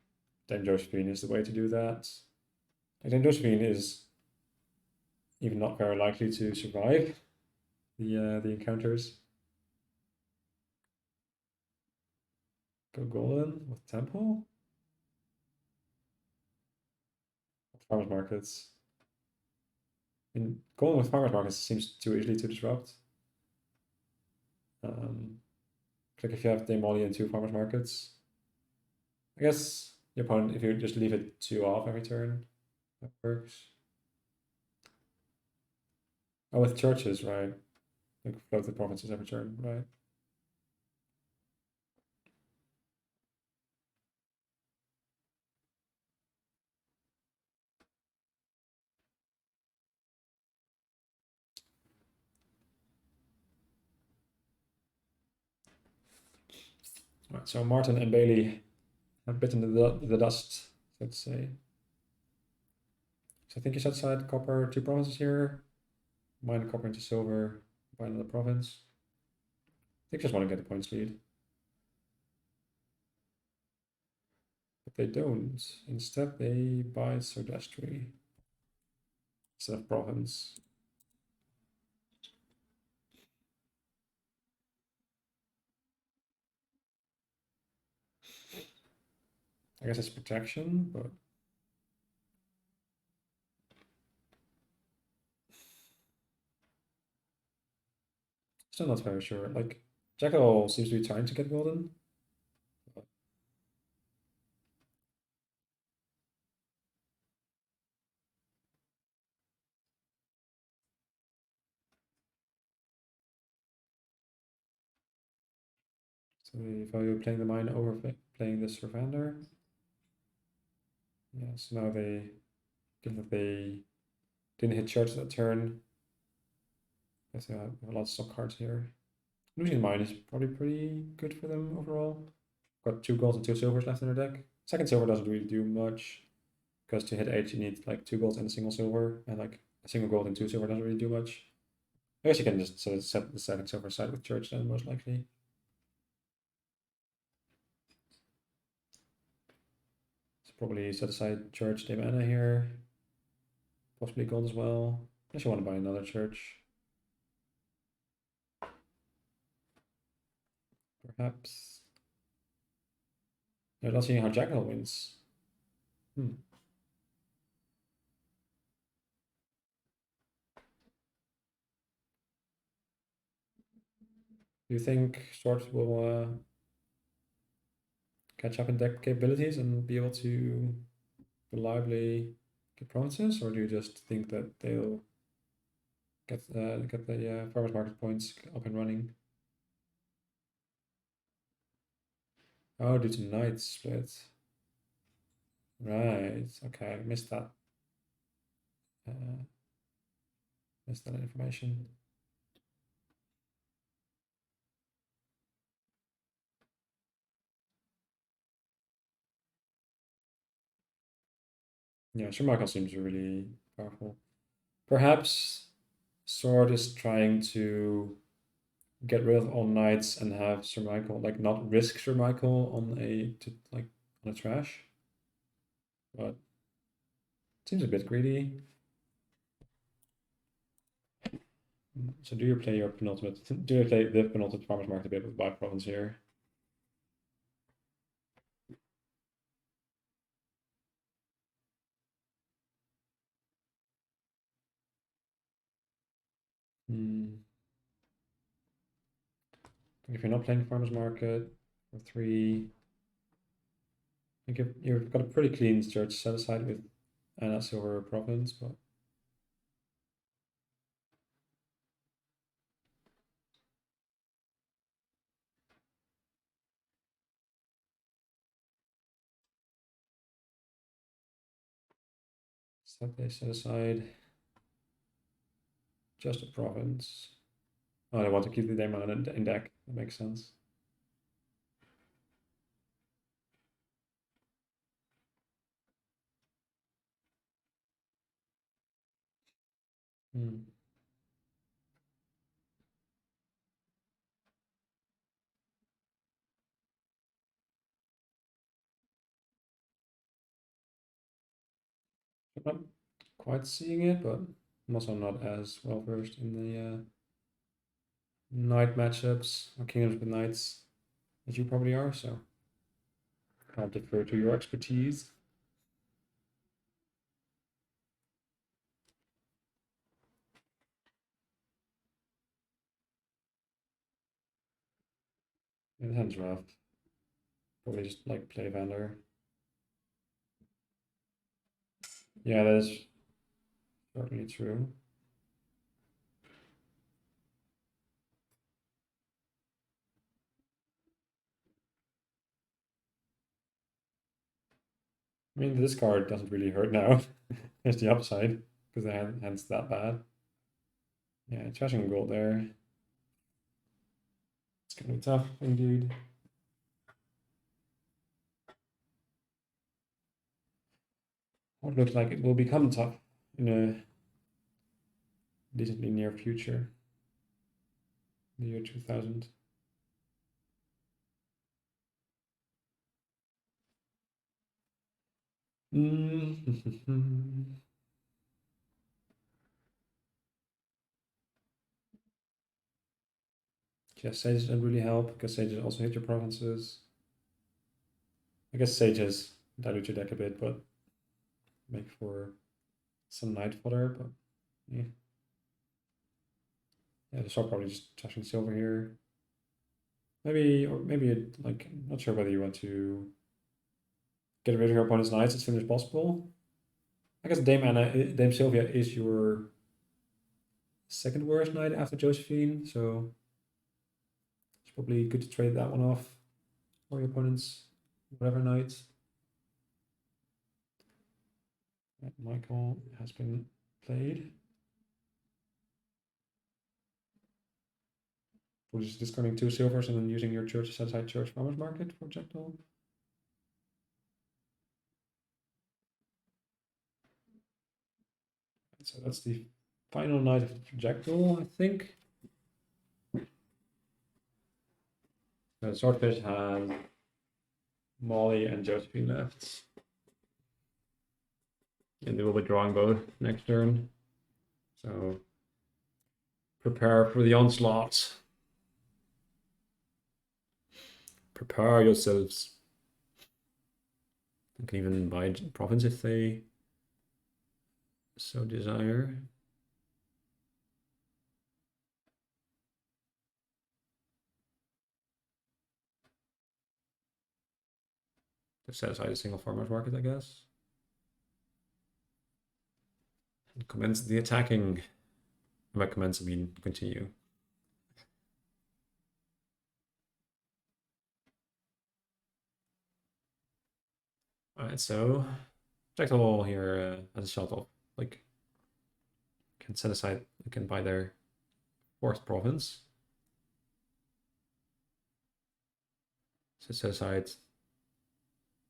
Dame Josephine is the way to do that. Like Dame Josephine is even not very likely to survive the encounters. Go golden with temple. Farmers markets. And golden with farmers markets seems too easily to disrupt. Like if you have Dame Molly and 2 farmers markets, I guess your opponent, if you just leave it 2 off every turn, that works. Oh, with churches, right? like float the provinces every turn, right? Right, so Martin and Bailey have bitten the dust, let's say. So I think you set aside copper 2 provinces here, mine the copper into silver, buy another province. I think just want to get the points lead. But they don't. Instead, they buy Sodastry instead of province. I guess it's protection, but still not very sure. Like, jakkdl seems to be trying to get golden. So they value playing the mine over playing the Survender. Yeah, so now they, given that they didn't hit church that turn, I think I have a lot of stock cards here. Losing mine is probably pretty good for them overall. Got 2 golds and 2 silvers left in their deck. Second silver doesn't really do much, because to hit 8 you need like 2 golds and a single silver, and like a single gold and 2 silver doesn't really do much. I guess you can just set the second silver aside with church then, most likely. So probably set aside church de mana here. Possibly gold as well. Unless you want to buy another church. Perhaps. I'm not seeing how jackal wins. Hmm. Do you think Sword will catch up in deck capabilities and be able to reliably get provinces, or do you just think that they'll get the farmers market points up and running? Oh, due to night split. Right. Okay, missed that. Uh, missed that information. Yeah, Sir Michael seems really powerful. Perhaps Sword is trying to get rid of all knights and have Sir Michael, like, not risk Sir Michael on on a trash. But seems a bit greedy. So do you play your penultimate? Do you play the penultimate farmers market to be able to buy province here? Hmm. If you're not playing farmers market for 3, I think you've got a pretty clean church set aside with Anna Silver province, but they set aside just a province. Oh, they want to keep the demo in deck. That makes sense. Hmm. I'm not quite seeing it, but I'm also not as well versed in the knight matchups or kingdoms with knights as you probably are, so I'll defer to your expertise. It hand's rough. Probably just like play Vander. Yeah, that is certainly true. I mean, this card doesn't really hurt now. There's the upside, because the hand's that bad. Yeah, trashing gold there. It's gonna be tough, indeed. What looks like it will become tough in a decently near future, the year 2000. Guess sages don't really help, because sages also hit your provinces. I guess sages dilute your deck a bit, but make for some night fodder, but yeah. Yeah, the shop probably just touching silver here. Maybe, or maybe it, like, not sure whether you want to get rid of your opponent's knights as soon as possible. I guess Dame Sylvia is your second worst knight after Josephine, so it's probably good to trade that one off for your opponent's whatever knight. Michael has been played. We're just discarding 2 silvers and then using your church set aside church farmers market for jakkdl. So that's the final night of jakkdl, I think. The swordfish has Molly and Josephine left. And they will be drawing both next turn. So prepare for the onslaught. Prepare yourselves. You can even buy province if they so desire. To set aside a single farmer's market, I guess. And commence the attacking. By commence, I mean continue. Alright, so jakkdl here as a shot off, like, can set aside, you can buy their 4th province. So set aside.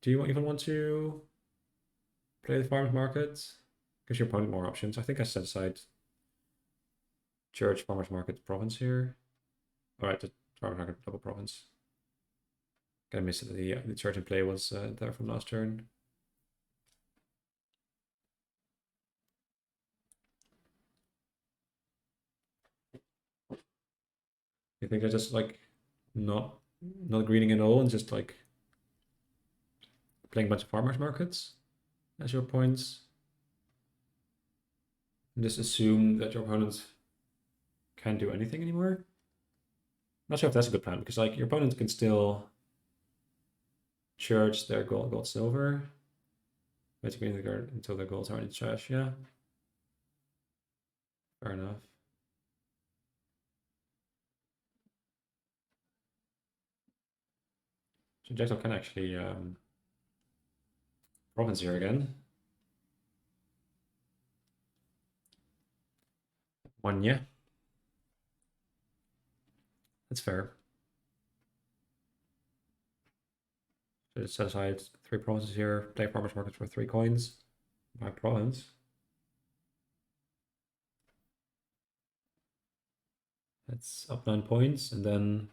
Do you even want to play the farmers market? Gives your opponent more options. I think I set aside church, farmers market, province here. Alright, the farmers market double province. Gonna miss it. The church in play was there from last turn. You think they're just like not greening at all and just like playing a bunch of farmers markets as your points? And just assume that your opponent can't do anything anymore? I'm not sure if that's a good plan, because like your opponent can still church their gold, silver. Basically until their golds are in trash, yeah. Fair enough. So jakkdl can actually province here again. One, yeah. That's fair. So just set aside 3 provinces here, play farmers market for 3 coins by province. That's up 9 points, and then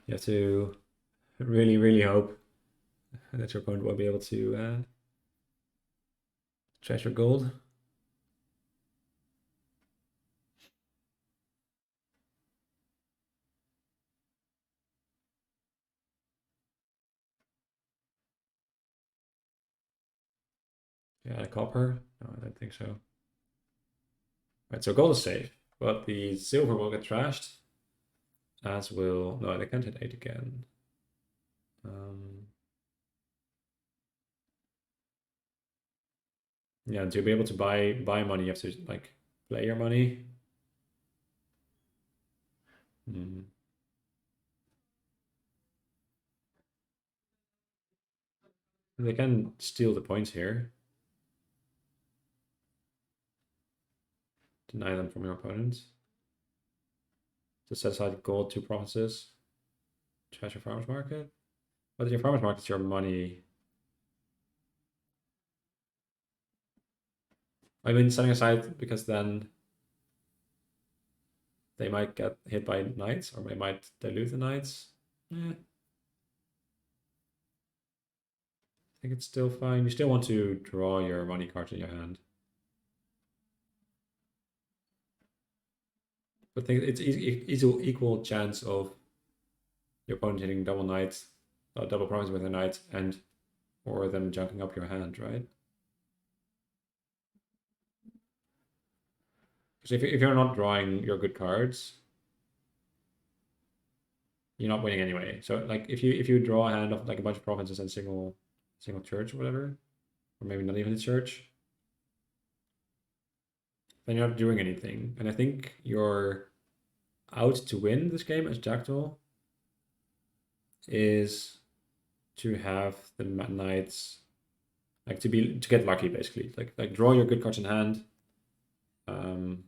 you have to really, really hope that your opponent will be able to treasure gold. Yeah, copper? No, I don't think so. Right, so gold is safe, but the silver will get trashed, as will... No, they can't hit 8 again. Yeah, to be able to buy money, you have to like play your money. They can steal the points here. Deny them from your opponent. Just set aside gold 2 provinces. Trash your farmers market. But your farmers market is your money. I mean, setting aside because then they might get hit by knights, or they might dilute the knights. I think it's still fine. You still want to draw your money cards in your hand. But I think it's equal chance of your opponent hitting double knights, double province with a knight, and or them junking up your hand, right? Because if you're not drawing your good cards, you're not winning anyway. So like if you draw a hand of like a bunch of provinces and single church or whatever, or maybe not even a church, then you're not doing anything. And I think you're out to win this game as jakkdl is to have the knights like to get lucky basically. Like draw your good cards in hand. To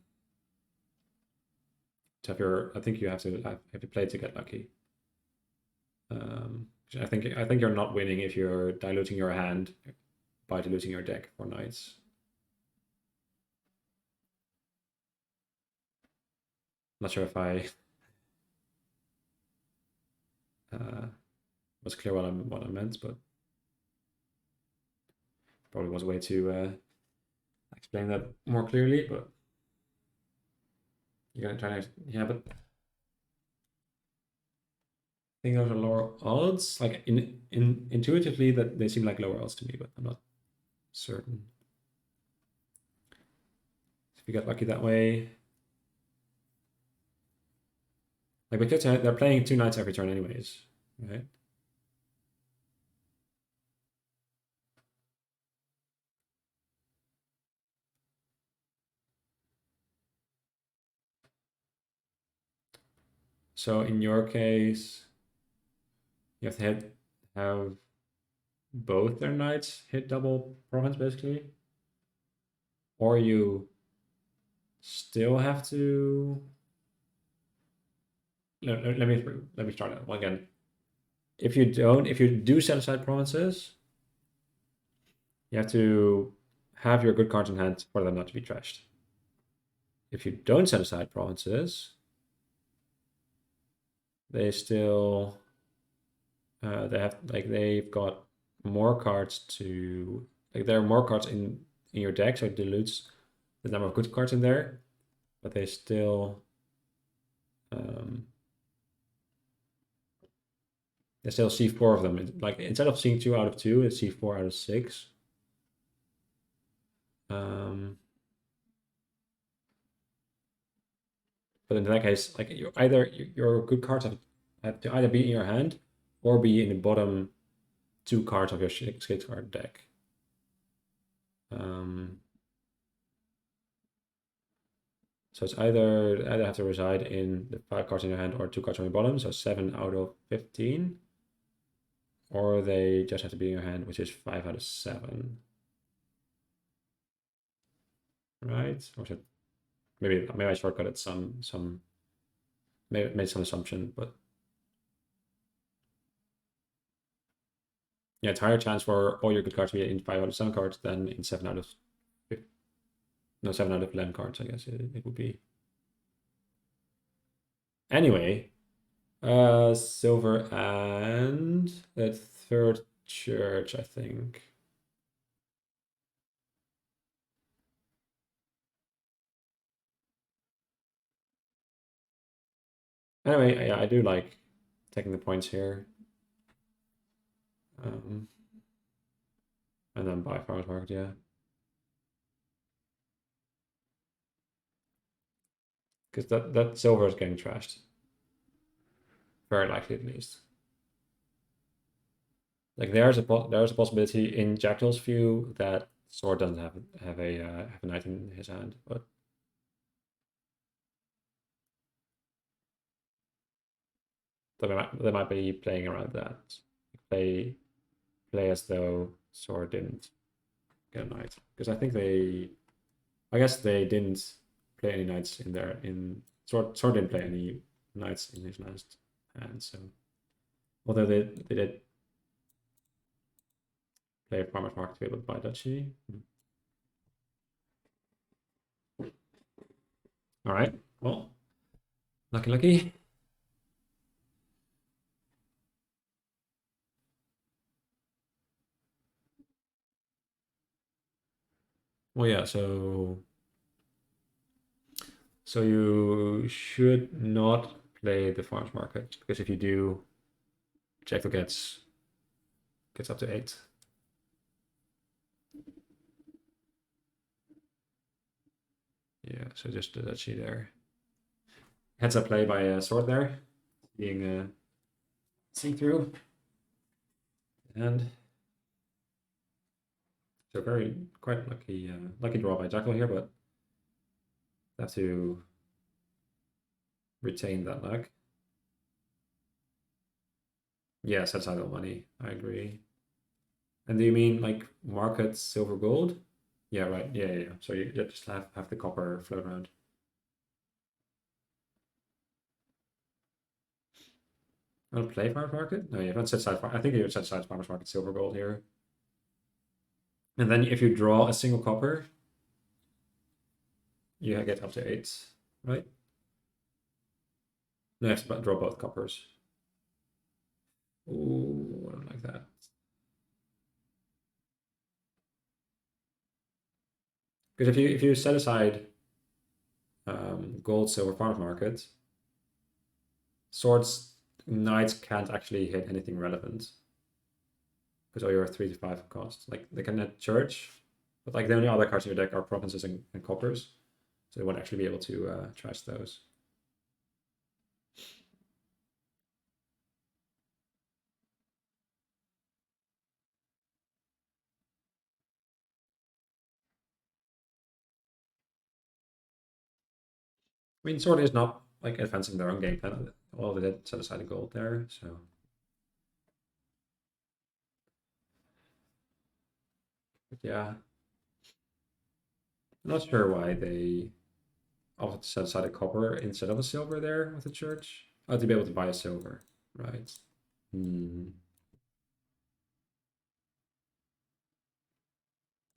have your I think you have to play to get lucky. I think you're not winning if you're diluting your hand by diluting your deck for knights. Not sure if I was clear what I meant, but probably was a way to explain that more clearly. But you're gonna try to but I think those are lower odds. Like intuitively, that they seem like lower odds to me, but I'm not certain. If you get lucky that way, like because they're playing 2 knights every turn anyways, right? So in your case, you have to have both their knights hit double province basically, or you still have to. Let me start that one again. If you do set aside provinces, you have to have your good cards in hand for them not to be trashed. If you don't set aside provinces, they still they've got more cards to there are more cards in your deck, so it dilutes the number of good cards in there, but they still see 4 of them. Like instead of seeing 2 out of 2, it's see 4 out of 6. But in that case, like your good cards have to either be in your hand or be in the bottom 2 cards of your 6 card deck. So it's either have to reside in the 5 cards in your hand or 2 cards on your bottom, so 7 out of 15, or they just have to be in your hand, which is 5 out of 7. Right? Or should maybe I shortcutted some made some assumption, but yeah, it's higher chance for all your good cards to be in 5 out of 7 cards than in 7 out of 7 out of 11 cards, I guess it would be. Anyway, silver and the 3rd church, I think. Anyway, yeah, I do like taking the points here. And then buy farmers market, yeah. Because that silver is getting trashed. Very likely, at least. Like there's a possibility in jakkdl's view that sword doesn't have a knight in his hand, but they might be playing around that. They play as though sword didn't get a knight, because I guess they didn't play any knights in there. In sword didn't play any knights in his last hand, so although they did play a farmer's market to be able to buy duchy. All right, well, lucky. Well, yeah, so you should not play the farmers market, because if you do, jackdl gets up to 8. Yeah, so just the duchy there. Heads up play by a sword there, being seen through, and so quite lucky draw by jackdl here, but have to retain that luck. Yeah, set aside all money. I agree. And do you mean like market silver gold? Yeah, right. Yeah. So you just have the copper float around. Want to play farmers market? No, you haven't set aside. I think you would set aside farmers market silver gold here. And then if you draw a single copper, you get up to 8, right? No, you have to draw both coppers. Ooh, I don't like that. Because if you set aside gold, silver, farmers market, swords, knights can't actually hit anything relevant. Because all your 3 to 5 costs. Like they can hit church, but like the only other cards in your deck are provinces and coppers. So they won't actually be able to trash those. I mean, Sword is not like advancing their own game plan. All they did set aside a gold there, so. But yeah. I'm not sure why they opted to set aside a copper instead of a silver there with the church. Oh, to be able to buy a silver, right? Hmm.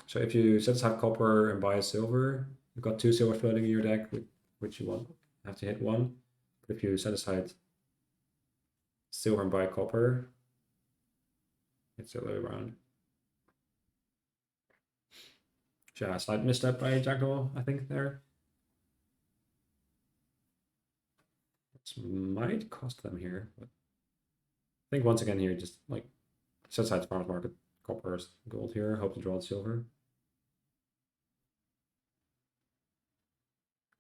So if you set aside copper and buy a silver, you've got 2 silver floating in your deck, which you want have to hit 1. But if you set aside silver and buy copper, it's the other way around. Yeah, slight misstep by jackdl, I think, there. This might cost them here, but I think once again here, just like set aside farmers market, copper, gold here, hope to draw the silver.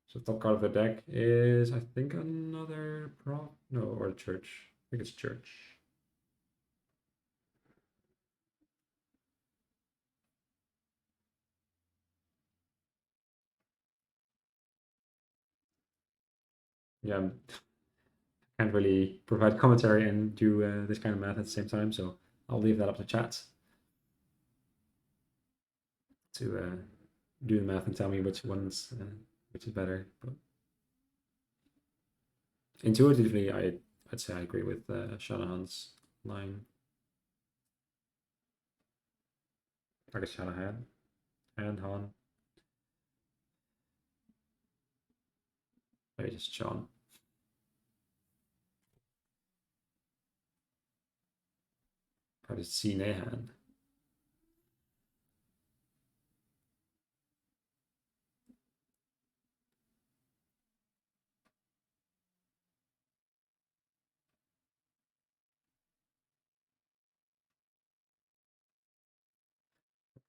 So top card of the deck is, I think, another prop. No, or church. I think it's church. Yeah, can't really provide commentary and do this kind of math at the same time, so I'll leave that up to chat to do the math and tell me which which is better. But intuitively, I'd say I agree with Shanahan's line. I guess Shanahan and Han. Maybe just Sean. Probably C Nahan.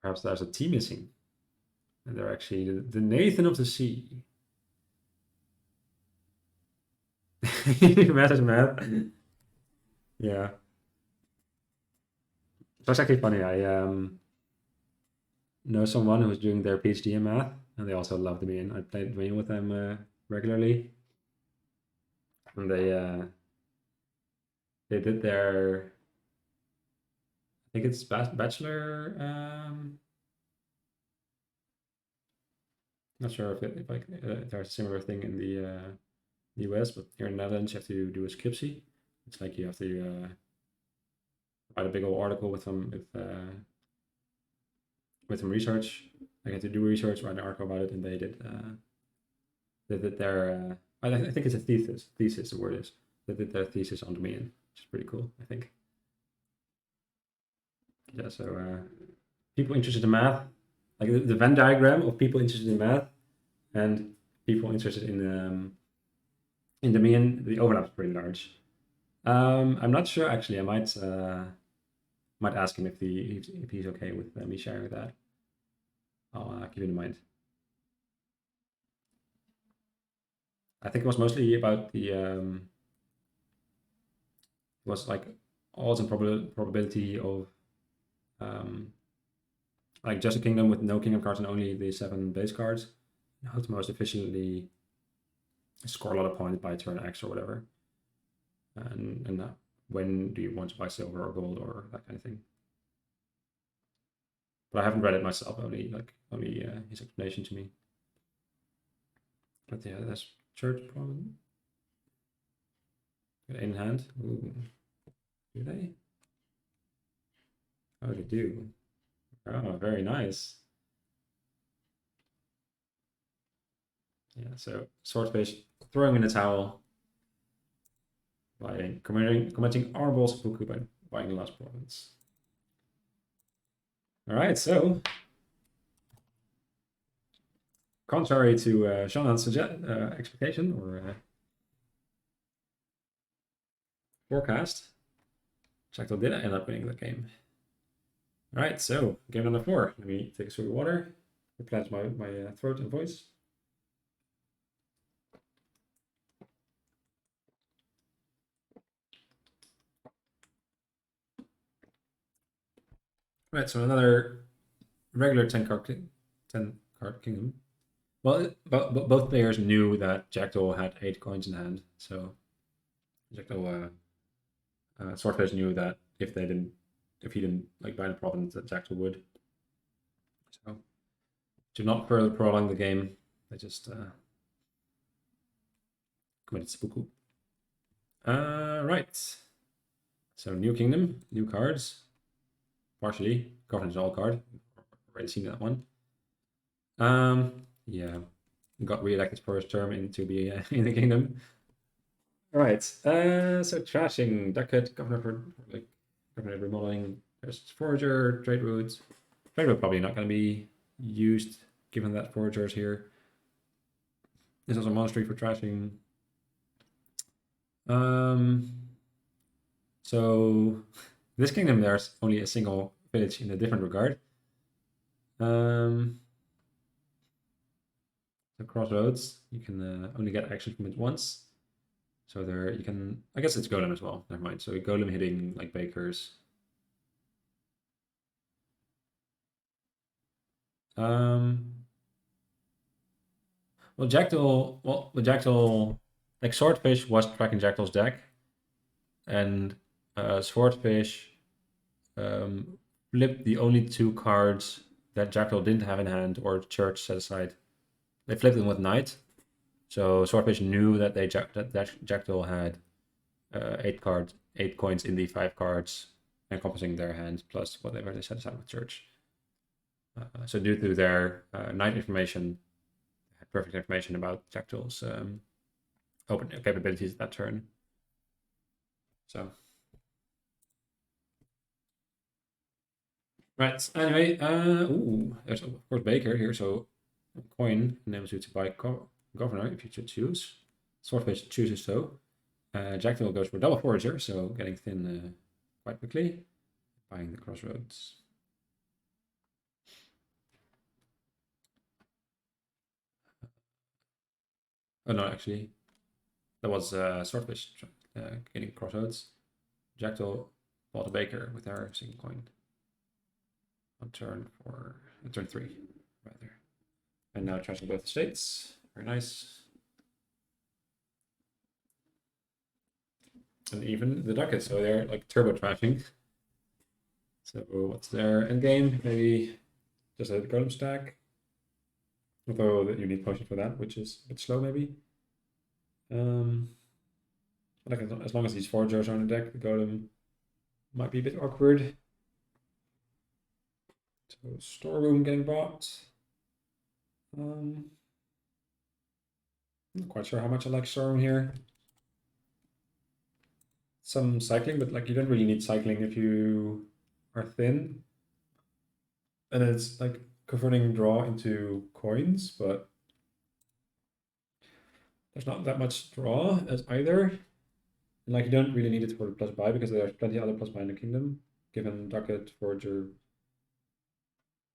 Perhaps there's a T missing. And they're actually the Nathan of the Sea. Math is math. Yeah. That's actually funny. I know someone who's doing their PhD in math, and they also love Dominion. I played Dominion with them regularly. And they did their, think it's Bachelor. Not sure if there's a similar thing in the US, but here in the Netherlands, you have to do a scriptie. It's like you have to write a big old article with some research. I had to do research, write an article about it, and they did their. I think it's a thesis. Thesis, the word is. They did their thesis on Dominion, which is pretty cool, I think. Yeah, so people interested in math, like the Venn diagram of people interested in math and people interested in Dominion, the overlap is pretty large. I'm not sure actually. I might ask him if he's okay with me sharing that. I'll keep it in mind. I think it was mostly about the it was like odds and probability of like just a kingdom with no kingdom cards and only the 7 base cards. How to most efficiently score a lot of points by turn X or whatever. And when do you want to buy silver or gold or that kind of thing. But I haven't read it myself, only his explanation to me. But yeah, that's church problem. In hand. Ooh. Do they? Oh, they do. Oh, very nice. Yeah, so swordfish throwing in the towel by commenting honorable seppuku by buying the last province. All right, so contrary to Shannon's expectation or forecast, jakkdl did end up winning the game. All right, so game number 4. Let me take a swig of water, replenish my throat and voice. Right, so another regular 10 card kingdom. Well, both players knew that jakkdl had 8 coins in hand, so jakkdl swordfish knew that if he didn't like buy the province, that jakkdl would. So to not further prolong the game, they just committed seppuku. Right. So new kingdom, new cards. Partially governance all card. Already seen that one. Yeah, got re-elected for his term into be in the kingdom. All right. So trashing Ducat, governor for like governor remodeling. There's forager, trade routes. Trade route probably not going to be used given that forager is here. There's also monastery for trashing. So this kingdom there's only a single village in a different regard. The crossroads, you can only get action from it once. So there you can, I guess it's golem as well. Never mind. So golem hitting like bakers. Well, jakkdl, like swordfish was tracking jakkdl's deck, and swordfish flipped the only 2 cards that jakkdl didn't have in hand or church set aside. They flipped them with knight. So swordfish knew that that jakkdl had 8 coins in the 5 cards encompassing their hand plus whatever they set aside with church. So due to their knight information, had perfect information about jakkdl's open capabilities that turn. So right. Anyway, there's of course Baker here. So a coin enables you to buy governor if you should choose. Swordfish chooses so. Jakkdl goes for double forager, so getting thin quite quickly. Buying the crossroads. Oh no, actually, that was swordfish getting crossroads. Jakkdl bought a baker with her single coin. On turn 3, rather. And now trashing both states. Very nice. And even the ducats, so they're like turbo trashing. So what's their endgame? Maybe just a golem stack. Although you need potion for that, which is a bit slow maybe. Like as long as these foragers are on the deck, the golem might be a bit awkward. So storeroom getting bought. Not quite sure how much I like storeroom here. Some cycling, but like you don't really need cycling if you are thin. And it's like converting draw into coins, but there's not that much draw as either. And like you don't really need it for the plus buy because there's plenty other plus buy in the kingdom, given Ducat, Forager,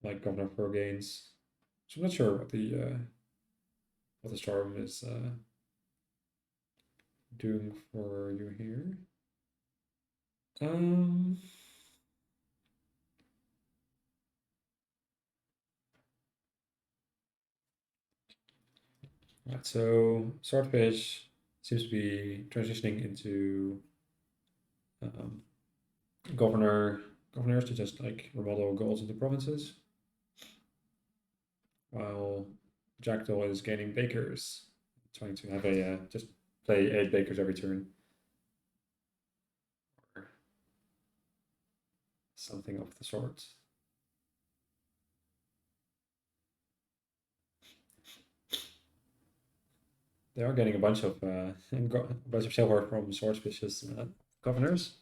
like Governor for gains. So I'm not sure what the storm is doing for you here. Right, so swordfish seems to be transitioning into governors to just like remodel goals into provinces, while jakkdl is gaining bakers, trying to have a just play 8 bakers every turn or something of the sort. They are getting a bunch of silver from swordfish's governors.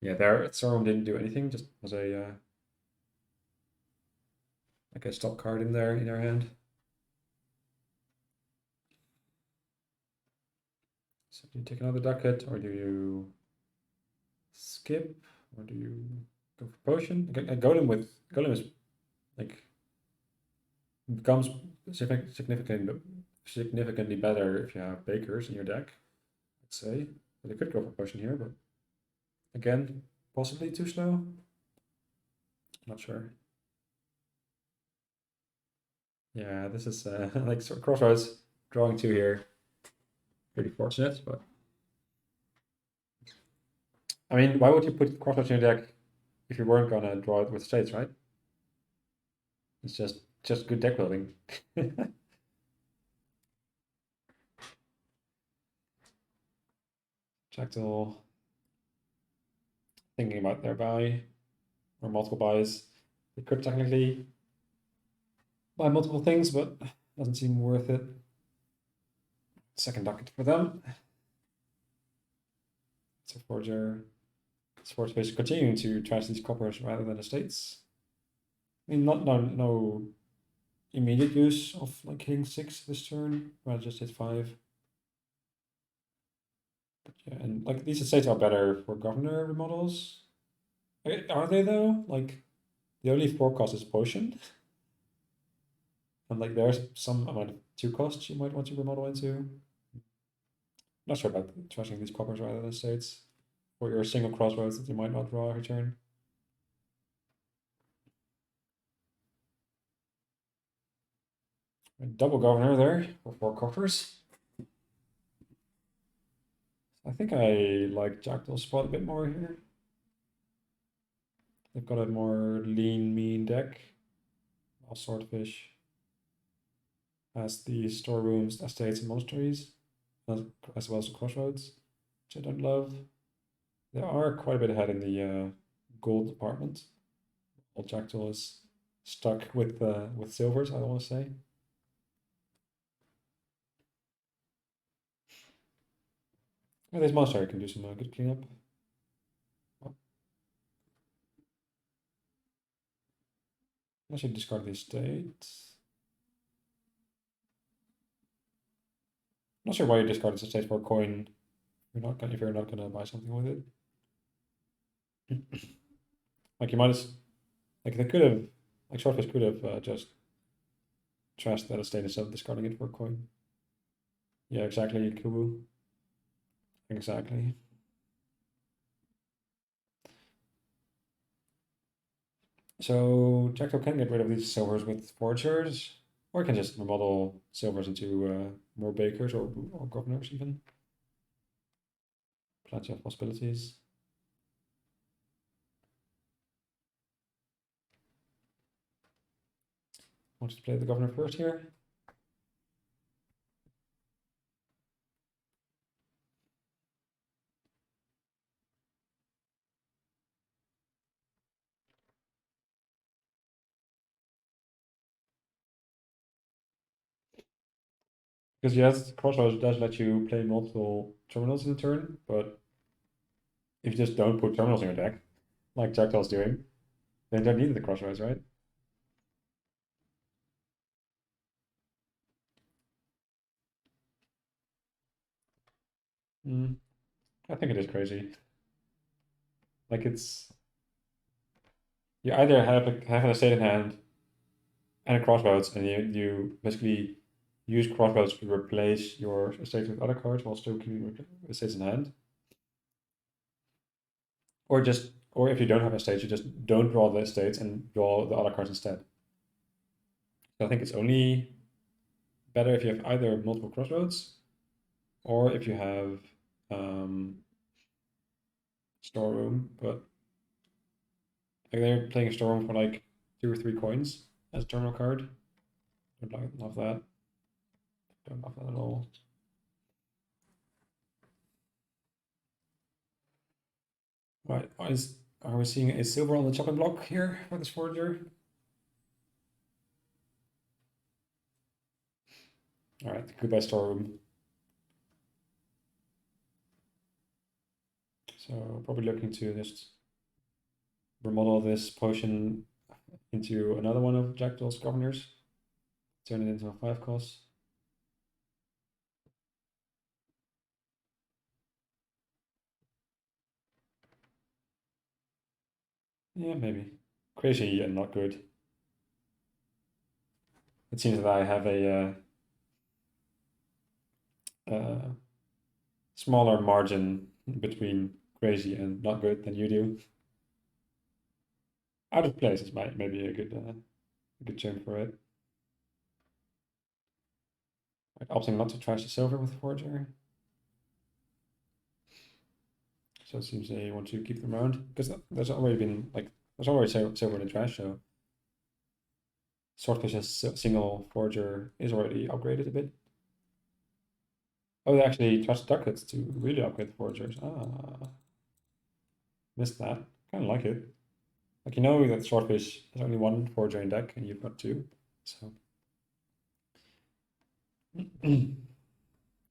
Yeah, there Sorum didn't do anything, just was a like a stop card in there in our hand. So do you take another ducat, or do you skip, or do you go for potion? Golem is like becomes significantly better if you have bakers in your deck, I'd say. But you could go for potion here, but again, possibly too slow. Not sure. Yeah, this is like crossroads drawing 2 here. Pretty fortunate, but I mean, why would you put crossroads in your deck if you weren't gonna draw it with states, right? It's just good deck building. jakkdl thinking about their buy or multiple buys. They could technically buy multiple things, but doesn't seem worth it. Second ducat for them. So Forger, Sportsfish continuing to trash these coppers rather than estates. I mean, no immediate use of like hitting 6 this turn, rather just hit 5. But yeah, and like these estates are better for governor remodels. Are they though? Like the only 4 cost is potion. And like there's some amount of 2 costs you might want to remodel into. Not sure about trashing these coppers rather than estates. For your single crossroads that you might not draw every turn. A double governor there for 4 coffers. I think I like jakkdl spot a bit more here. They've got a more lean, mean deck. All swordfish has the storerooms, estates, and monasteries, as well as the crossroads, which I don't love. They are quite a bit ahead in the gold department. While jakkdl is stuck with silvers, I want to say. Yeah, this monastery can do some good cleanup. I should discard the estate. Not sure why you discard this estate for a coin. If you're not gonna buy something with it. Like you might as like they could have like Swordfish could have just trashed that estate instead of discarding it for a coin. Yeah, exactly, Kubu. Exactly. So jakkdl can get rid of these silvers with foragers, or it can just remodel silvers into more bakers or governors even. Plenty of possibilities. Want to play the governor first here? Because yes, Crossroads does let you play multiple terminals in a turn, but if you just don't put terminals in your deck, like jakkdl's doing, then you don't need the Crossroads, right? I think it is crazy. Like it's you either have an estate in hand and a crossroads, and you basically use crossroads to replace your estate with other cards while still keeping your estates in hand. Or if you don't have estates, you just don't draw the estates and draw the other cards instead. So I think it's only better if you have either multiple crossroads or if you have storeroom, but like they're playing a storeroom for like 2 or 3 coins as a terminal card. Don't love that. Don't love that at all. Right, are we seeing a silver on the chopping block here for this forger? All right, goodbye storeroom. So probably looking to just remodel this potion into another one of jakkdl's governors. Turn it into a 5 cost. Yeah, maybe. Crazy and not good. It seems that I have a smaller margin between crazy and not good than you do. Out of place is maybe a good term for it. Like opting not to trash the silver with forger. So it seems they want to keep them around because there's already been like there's already silver in the trash. So Swordfish's single forger is already upgraded a bit. Oh, they actually trust ducats to really upgrade the forgers. Ah, missed that. Kind of like it. Like you know that Swordfish has only 1 forger in deck and you've got 2, so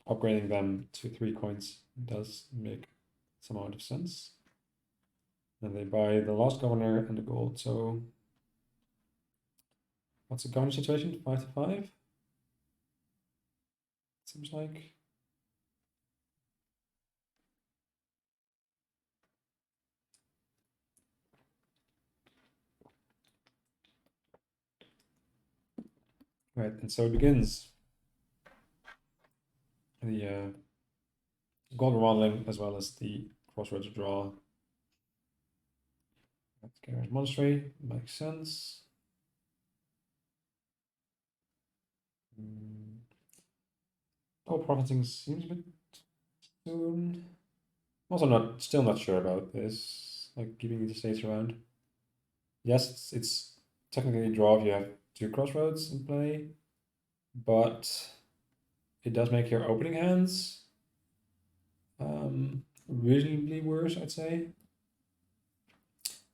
upgrading them to 3 coins does make some amount of sense. And they buy the last governor and the gold. So what's the governor situation? 5 to 5? Seems like. Right, and so it begins. The gold remodeling as well as the crossroads draw. Let's monastery, makes sense. Oh, profiting seems a bit soon. Also still not sure about this, like keeping the states around. Yes, it's technically a draw if you have 2 crossroads in play, but it does make your opening hands reasonably worse, I'd say.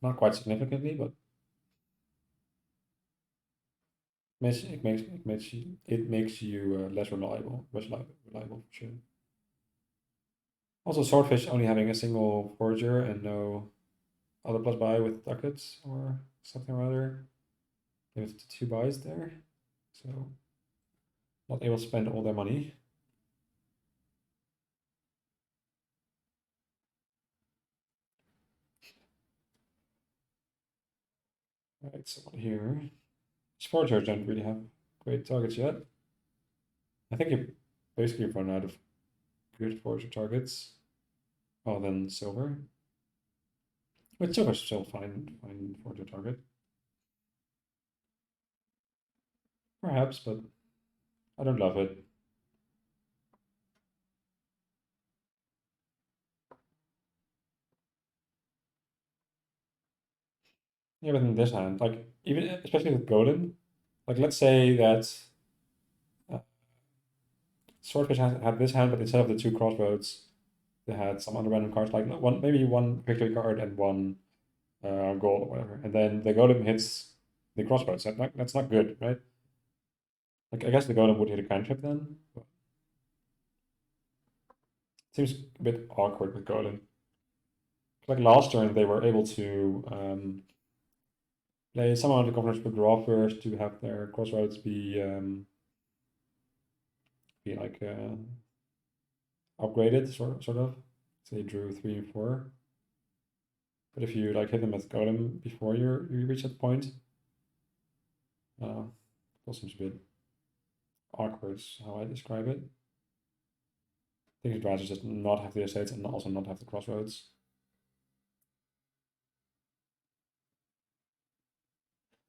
Not quite significantly, but it makes you less reliable for sure. Also, Swordfish only having a single forager and no other plus buy with ducats or something or other. They have 2 buys there, so not able to spend all their money. Right, so here, foragers don't really have great targets yet. I think you basically run out of good forager targets. Well, then silver. But silver's still fine forager target. Perhaps, but I don't love it. Yeah, but in this hand, like even especially with golden, like let's say that Swordfish had this hand, but instead of the two crossroads, they had some other random cards, like one maybe one victory card and one gold or whatever, and then the golem hits the crossroads. That's not good, right? Like I guess the golem would hit a cantrip then. But it seems a bit awkward with golem. Like last turn, they were able to play some of the governors would draw first to have their crossroads be like upgraded, sort of. So they drew 3 and 4. But if you like hit them with golem before you reach that point, that seems a bit awkward. Is how I describe it. I think it's rather just not have the estates and also not have the crossroads.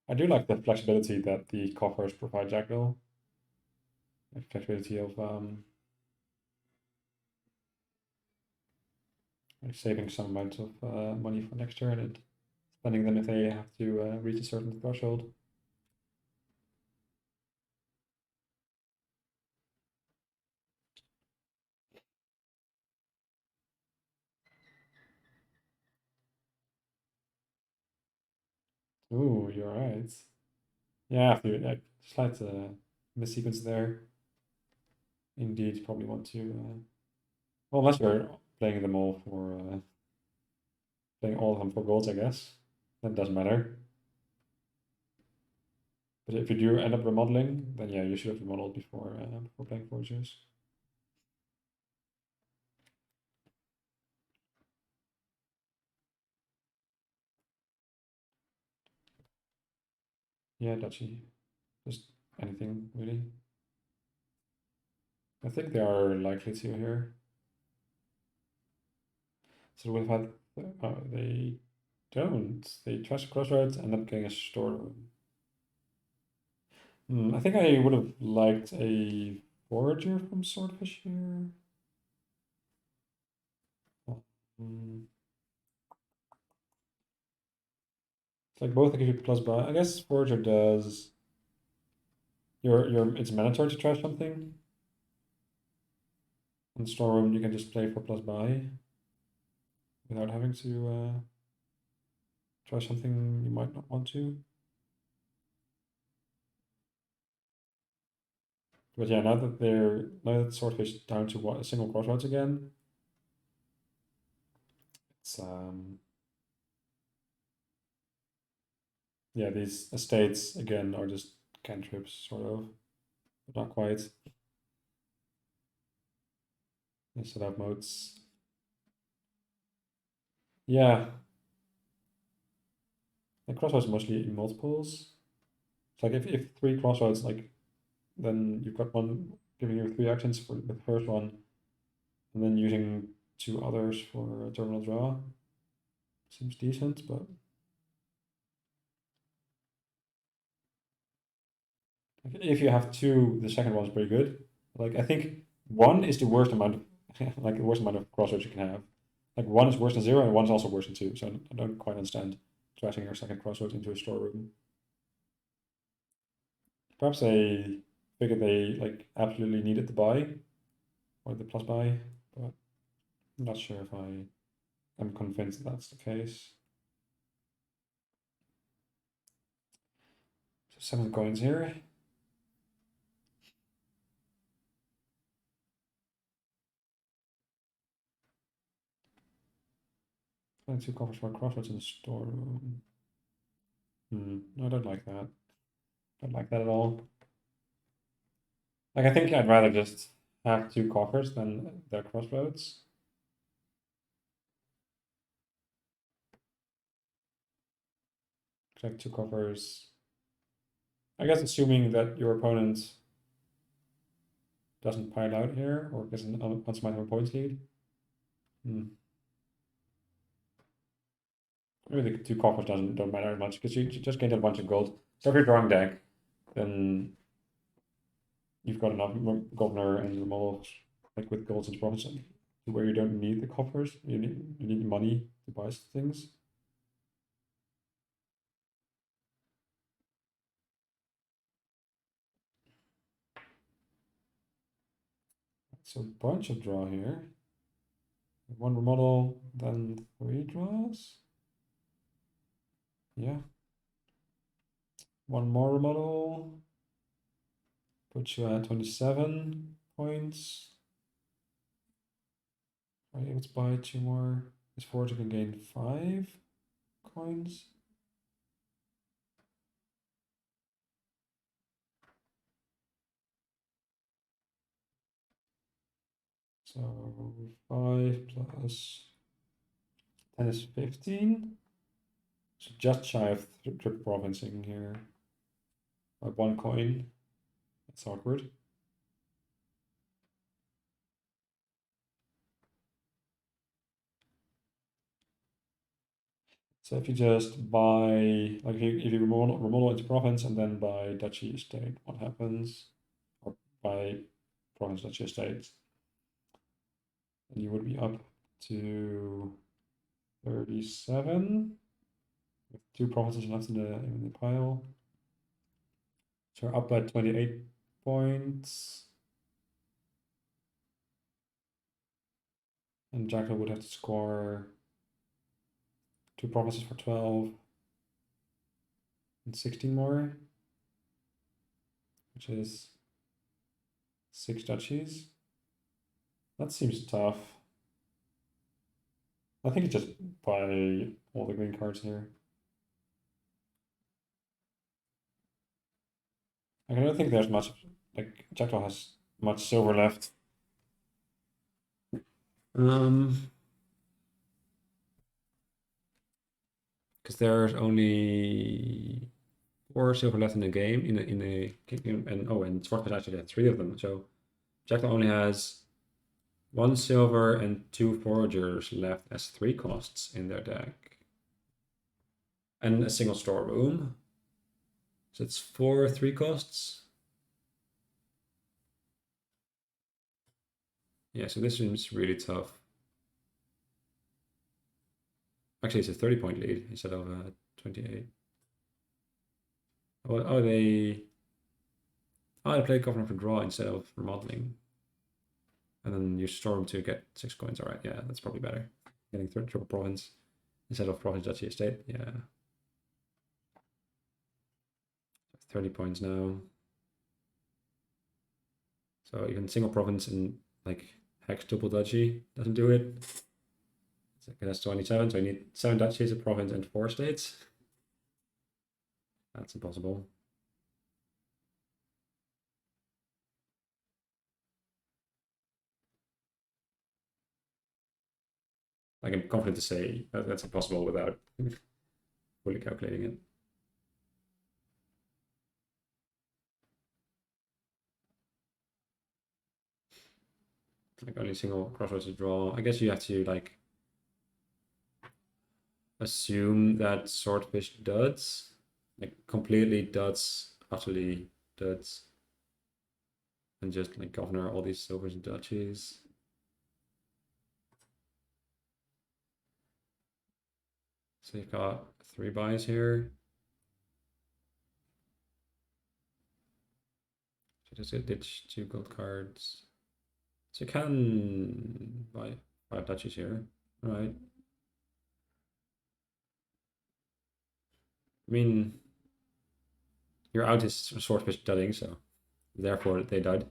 I do like the flexibility that the coffers provide jackdl. Like flexibility of like saving some amount of money for next turn and spending them if they have to reach a certain threshold. Ooh, you're right. Yeah, if you like slight missequence there. Indeed, probably want to. Well, unless you're playing them all for playing all of them for golds, I guess. That doesn't matter. But if you do end up remodeling, then yeah, you should have remodeled before playing forges. Yeah, Dutchy. Just anything really. I think they are likely to here. So we've had they don't. They trash crossroads, end up getting a storeroom. I think I would have liked a forager from Swordfish here. Hmm. It's like both give you plus buy. I guess forager does. It's mandatory to trash something. In storeroom, you can just play for plus buy without having to trash something you might not want to. But yeah, now that Swordfish down to a single crossroads again, it's yeah, these estates again are just cantrips, sort of, but not quite. They set up modes. Yeah, the crossroads mostly in multiples. It's like if 3 crossroads, like then you've got one giving you 3 actions for the first one, and then using 2 others for a terminal draw. Seems decent, but if you have 2, the second one is pretty good. Like I think 1 is the worst amount of like the worst amount of crossroads you can have. Like 1 is worse than 0, and 1 is also worse than 2. So I don't quite understand trashing your second crossroads into a storeroom. Perhaps they figured they like absolutely needed the buy or the plus buy, but I'm not sure if I am convinced that's the case. So 7 coins here. And 2 covers for crossroads in the storeroom. No, I don't like that. Don't like that at all. Like I think I'd rather just have 2 coffers than their crossroads. Like 2 coffers. I guess assuming that your opponent doesn't pile out here or gets an unsurmountable points lead. Maybe the 2 coffers don't matter much because you just gain a bunch of gold. So if you're drawing deck, then you've got enough governor and remodels like with golds and profits where you don't need the coffers. You need money to buy things. So a bunch of draw here. One remodel, then 3 draws. Yeah. One more remodel. Put you at 27 points. Are you able to buy 2 more? This forger can gain 5 coins. So 5 plus 10 is 15. So just shy of triple provincing here. By 1 coin. That's awkward. So if you just buy, like if you remodel into province and then buy duchy estate, what happens? Or buy province duchy estate, then you would be up to 37 with 2 provinces left in the pile. So we're up by 28 points. And jackdl would have to score 2 provinces for 12 and 16 more, which is 6 duchies. That seems tough. I think it's just buy all the green cards here. I don't think there's much, like, jackdl has much silver left. Because there's only 4 silver left in the game, and swordfish actually had 3 of them. So jackdl only has 1 silver and 2 foragers left as 3 costs in their deck. And a single storeroom. So it's 4 3 costs. Yeah, so this seems really tough. Actually, it's a 30-point lead instead of 28. They played Governor for draw instead of remodeling. And then you storm to get 6 coins. All right, yeah, that's probably better. Getting triple province instead of province duchy estate. Yeah. 30 points now. So even single province and like hex double duchy doesn't do it. That's 27, so you need 7 duchies, a province, and 4 states. That's impossible. Like, I'm confident to say that's impossible without fully calculating it. Like only single crossroads to draw. I guess you have to like assume that swordfish duds, like completely duds, utterly duds, and just like governor all these silvers and duchies. So you've got 3 buys here. So just get ditch 2 gold cards. So you can buy 5 duchies here. All right. I mean, your out is swordfish dudding, so therefore they dud.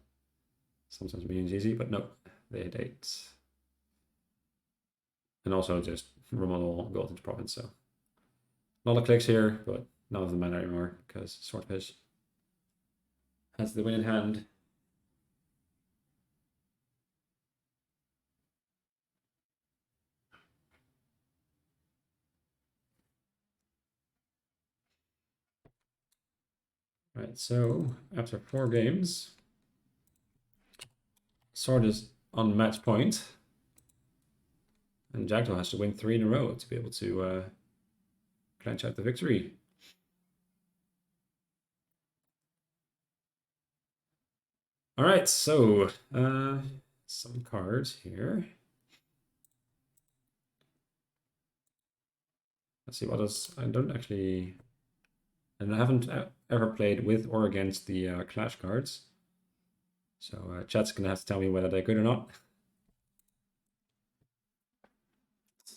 Sometimes means easy, but no, they date. And also just remodel gold into province, so a lot of clicks here, but none of them matter anymore because swordfish has the win in hand. Right, so after 4 games, Sword is on match point, and jackdl has to win 3 in a row to be able to clench out the victory. All right, so some cards here. Let's see what does. I haven't ever played with or against the clash cards. So chat's gonna have to tell me whether they're good or not.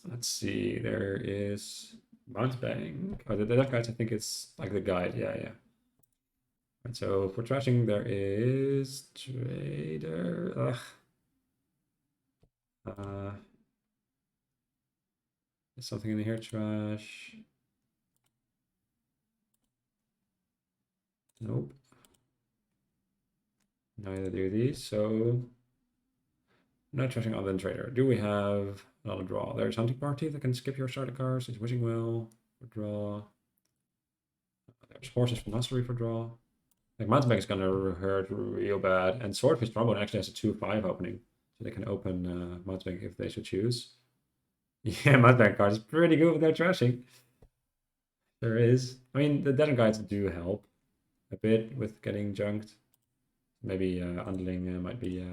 Let's see, there is Mountebank. Oh, the dev guides, I think it's like the guide. Yeah. And so for trashing, there is Trader. Ugh. There's something in here, trash. Nope. Neither do these, so no trashing other than Trader. Do we have another draw? There's Hunting Party that can skip your starter cards. There's Wishing Well for draw. There's Horses for Mastery for draw. Like Mountebank is gonna hurt real bad, and Swordfishtrombone actually has a 2/5 opening, so they can open Mountebank if they should choose. Yeah, Mountebank card is pretty good with their trashing. There is. I mean, the Dead Guides do help a bit with getting junked. Maybe Underling might be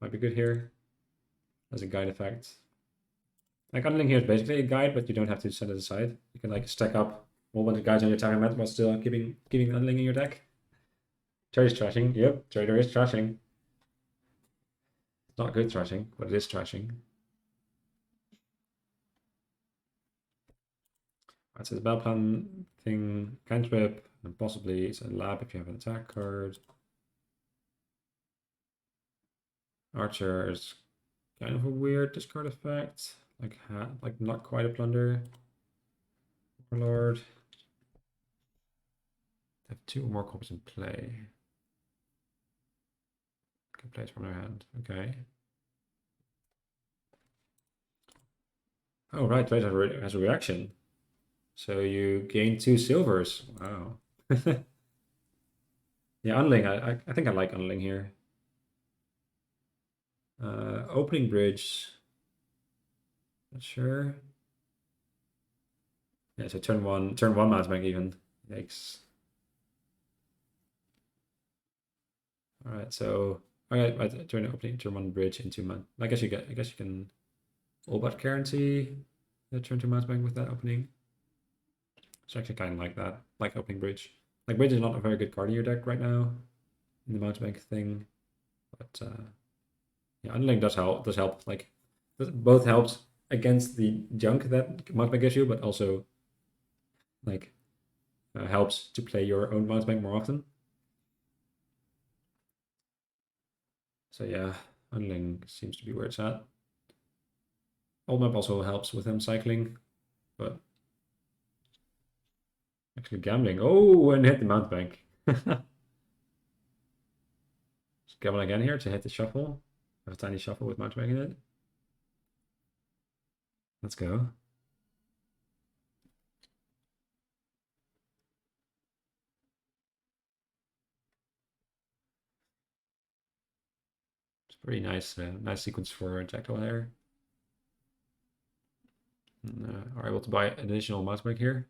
good here as a guide effect. Like Underling here is basically a guide, but you don't have to set it aside. You can like stack up a whole bunch of guides on your target mat while still keeping Underling in your deck. Trader is trashing. Yep, Trader is trashing. It's not good trashing, but it is trashing. Right, so the battle plan thing, cantrip, and possibly it's a lab if you have an attack card. Archer is kind of a weird discard effect, like not quite a plunder. Warlord. They have 2 or more copies in play. Can play it from their hand. Okay. Oh right, Trader has a reaction. So you gain 2 silvers. Wow. Yeah, Unling. I think I like Unling here. Opening bridge. Not sure. Yeah, so turn one Mountebank even. Yikes. Alright, so alright, turn opening, turn 1 bridge into man. I guess you can all but guarantee the turn 2 Mountebank with that opening. So actually kind of like that, like opening bridge. Like bridge is not a very good card in your deck right now in the Mountebank thing, but yeah, Unlink does help. Like both helps against the junk that Mountebank gives you, but also like helps to play your own Mountebank more often. So yeah, Unlink seems to be where it's at. Old map also helps with him cycling, but actually gambling. Oh, and hit the Mountebank. Gamble again here to hit the shuffle. Have a tiny shuffle with Mountebank in it. Let's go. It's pretty nice, nice sequence for jakkdl there. Are able to buy an additional Mountebank here.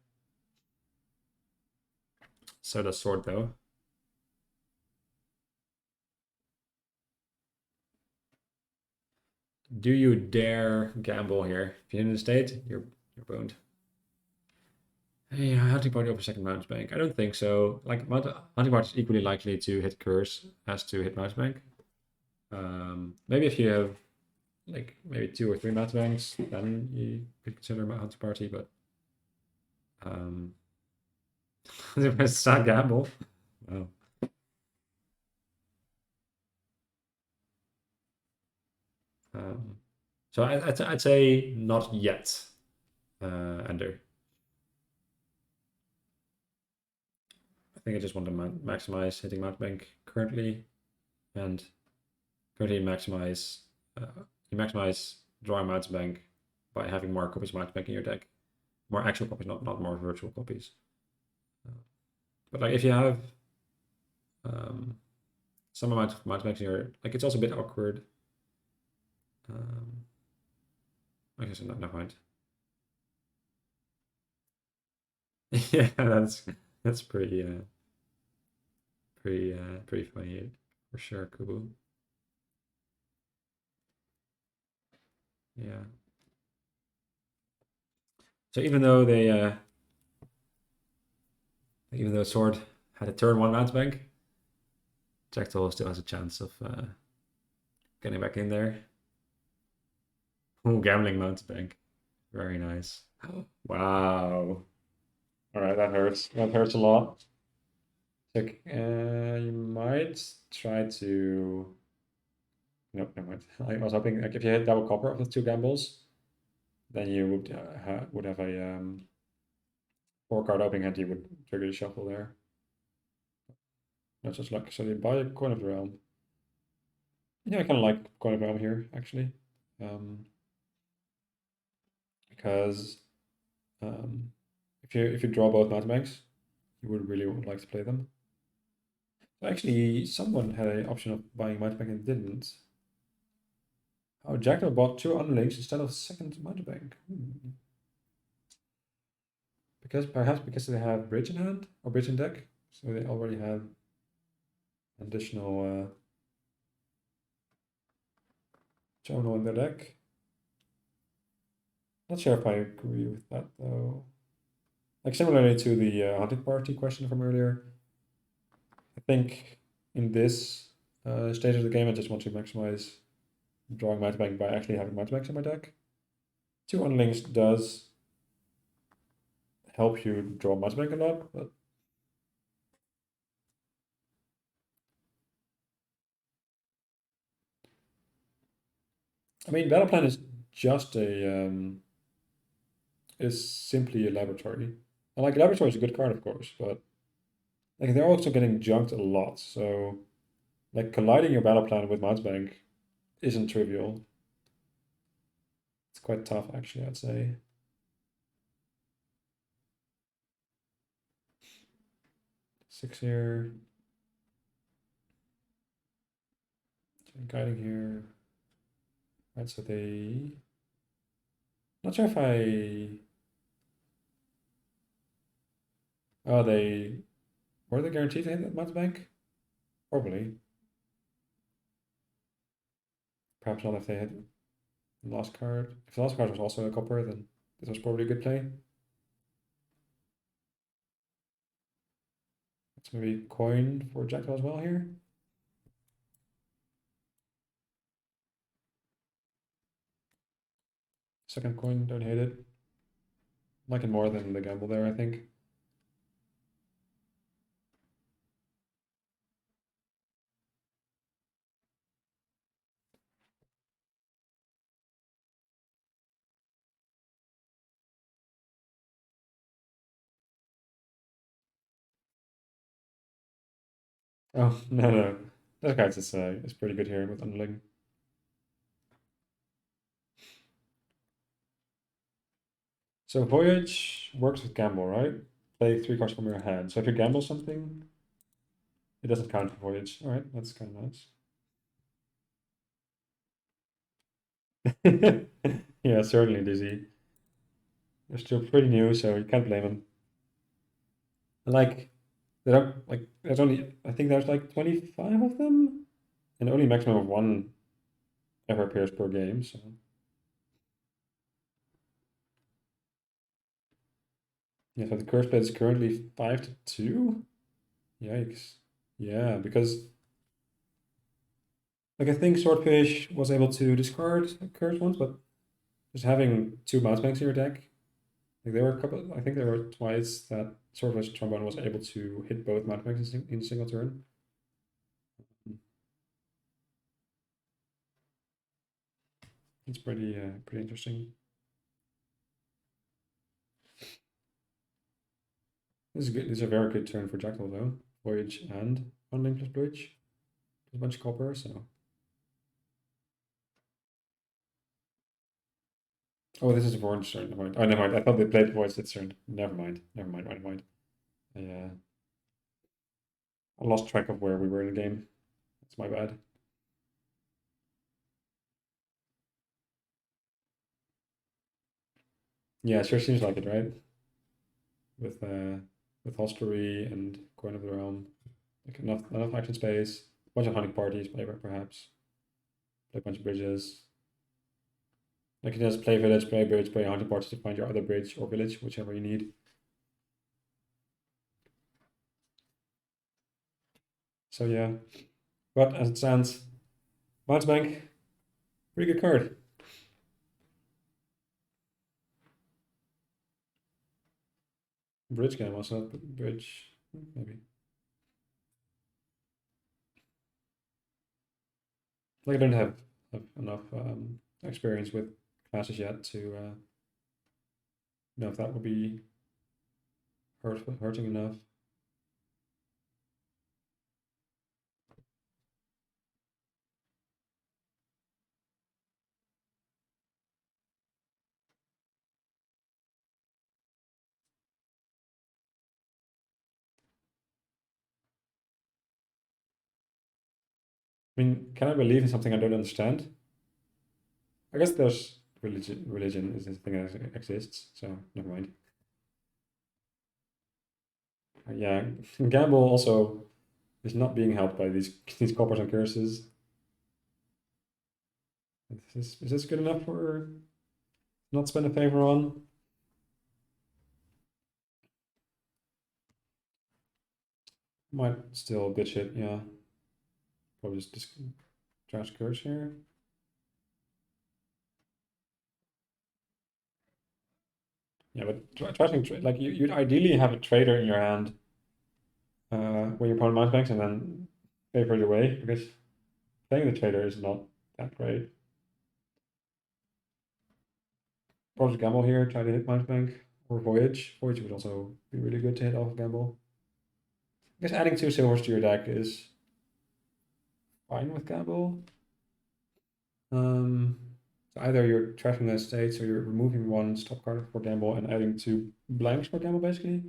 So does Sword though. Do you dare gamble here? If you're in the state, you're boned. Hey, Hunting Party over second Mountebank. I don't think so. Like Hunting Party is equally likely to hit Curse as to hit Mountebank. Maybe if you have like maybe 2 or 3 Mountebanks, then you could consider Hunting Party, but it's not gamble. Wow. So I'd say not yet, Ender. I think I just want to maximize hitting Mountebank currently, and currently maximize you maximize drawing Mountebank by having more copies of Mountebank in your deck, more actual copies, not more virtual copies. But like if you have some amount of Mountebanks in your, like it's also a bit awkward. I guess no point. Yeah, that's pretty pretty funny for sure, Kubu. Yeah. So even though even though Sword had a turn 1 Mountebank, jakkdl still has a chance of getting back in there. Ooh, gambling mountebank. Very nice. Wow. All right, that hurts. That hurts a lot. Like, you might try to. Nope, never mind. I was hoping like if you hit double copper with 2 gambles, then you would have a 4-card opening hand. You would trigger the shuffle there. That's just luck. So you buy a coin of the realm. Yeah, I kind of like coin of the realm here actually, because if you draw both mountebanks, you would really like to play them. Actually, someone had an option of buying mountebank and didn't. Oh, jackdl bought 2 underlings instead of second mountebank. Perhaps because they have bridge in hand or bridge in deck, so they already have additional terminal in their deck. Not sure if I agree with that though. Like similarly to the hunting party question from earlier, I think in this stage of the game I just want to maximize drawing mountebank by actually having mountebanks in my deck. 2 underlings does help you draw mountebank a lot, but I mean battle plan is just a is simply a laboratory. And like laboratory is a good card of course, but like they're also getting junked a lot, so like colliding your battle plan with mountebank isn't trivial. It's quite tough actually, I'd say. Six here. Guiding here. Right, so they. Not sure if I. Oh, they. Were they guaranteed to hit that mountebank? Probably. Perhaps not if they hit the last card. If the last card was also a copper, then this was probably a good play. Let's maybe coin for jackdl as well here. Second coin, don't hate it. Like it more than the gamble there, I think. Oh, no, no. This guy's is pretty good here with underling. So Voyage works with gamble, right? Play 3 cards from your hand. So if you gamble something, it doesn't count for Voyage. All right, that's kind of nice. Yeah, certainly dizzy. They're still pretty new, so you can't blame them. And like, there are like there's only I think there's like 25 of them, and only maximum of 1 ever appears per game. So yeah, so the curse plate is currently 5-2. Yikes. Yeah, because like I think Swordfish was able to discard curse once, but just having 2 mountebanks in your deck, like there were a couple. I think there were twice that swordfishtrombone was able to hit both mountebanks in a single turn. It's pretty interesting. This is good. This is a very good turn for jackdl though. Voyage and unlink plus bridge. Plus a bunch of copper, so. Oh, this is a orange turn. Never mind. Oh, never mind. I thought they played Voyage this turn. Never mind. Never mind. Never mind. Yeah. I lost track of where we were in the game. That's my bad. Yeah, sure seems like it, right? With Hostelry and Coin of the Realm. Like enough action space. A bunch of hunting parties, play perhaps. Play a bunch of bridges. Like you just play village, play bridge, play hunting parties to find your other bridge or village, whichever you need. So yeah. But as it stands, Mountebank, pretty good card. Bridge game also, bridge, maybe. Like I don't have enough experience with classes yet to know if that would be hurting enough. I mean, can I believe in something I don't understand? I guess there's religion is a thing that exists, so never mind. Yeah, gamble also is not being helped by these coppers and curses. Is this good enough for not spend a favor on? Might still ditch it, yeah. Probably just trash curse here. Yeah, but trashing, like you'd ideally have a trader in your hand when your opponent mounts banks and then favor it away because playing the trader is not that great. Probably gamble here, try to hit mounts bank or voyage. Voyage would also be really good to hit off gamble. I guess adding 2 silvers to your deck is fine with gamble. So either you're trashing the states or you're removing 1 stop card for gamble and adding 2 blanks for gamble basically.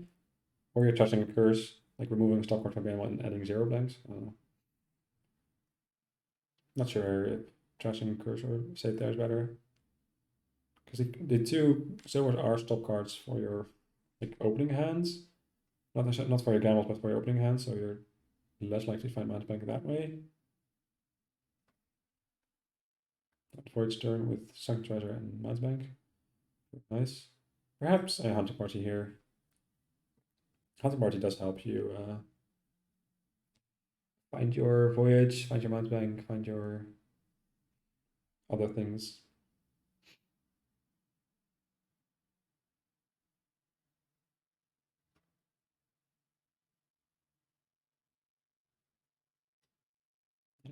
Or you're trashing a curse, like removing a stop card for gamble and adding 0 blanks. I don't know. Not sure if trashing curse or state there is better. Because the 2 silvers are stop cards for your like opening hands. Not for your gambles, but for your opening hands, so you're less likely to find mountain bank that way. Void's turn with Sunken Treasure and mountain bank. Nice. Perhaps a hunting party here. Hunting party does help you find your voyage, find your mountain bank, find your other things.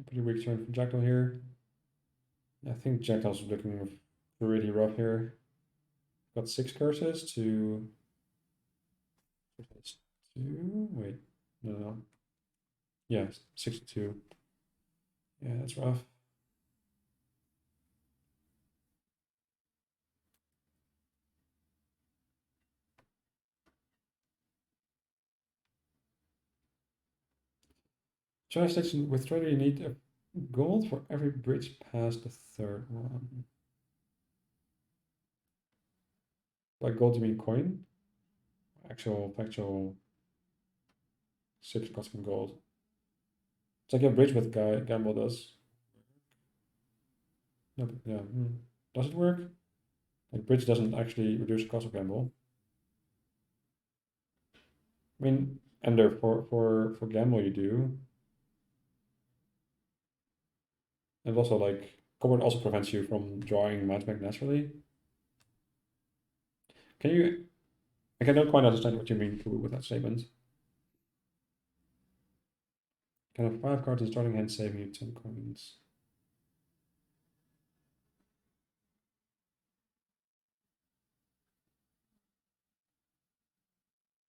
Pretty weak turn from jackdl here. I think jackdl's looking pretty rough here. Got 6 curses to wait, no. Yeah, 62. Yeah, that's rough. China station with trader you need a gold for every bridge past the 3rd one. By gold you mean coin? Factual 6 costing gold. It's like a bridge with gamble does. No, yeah. Does it work? Like bridge doesn't actually reduce the cost of gamble. I mean, Ender for gamble you do. And also like cupboard also prevents you from drawing matchback naturally. Can you I don't quite understand what you mean with that statement. Kind of 5 cards in starting hand saving you 10 coins.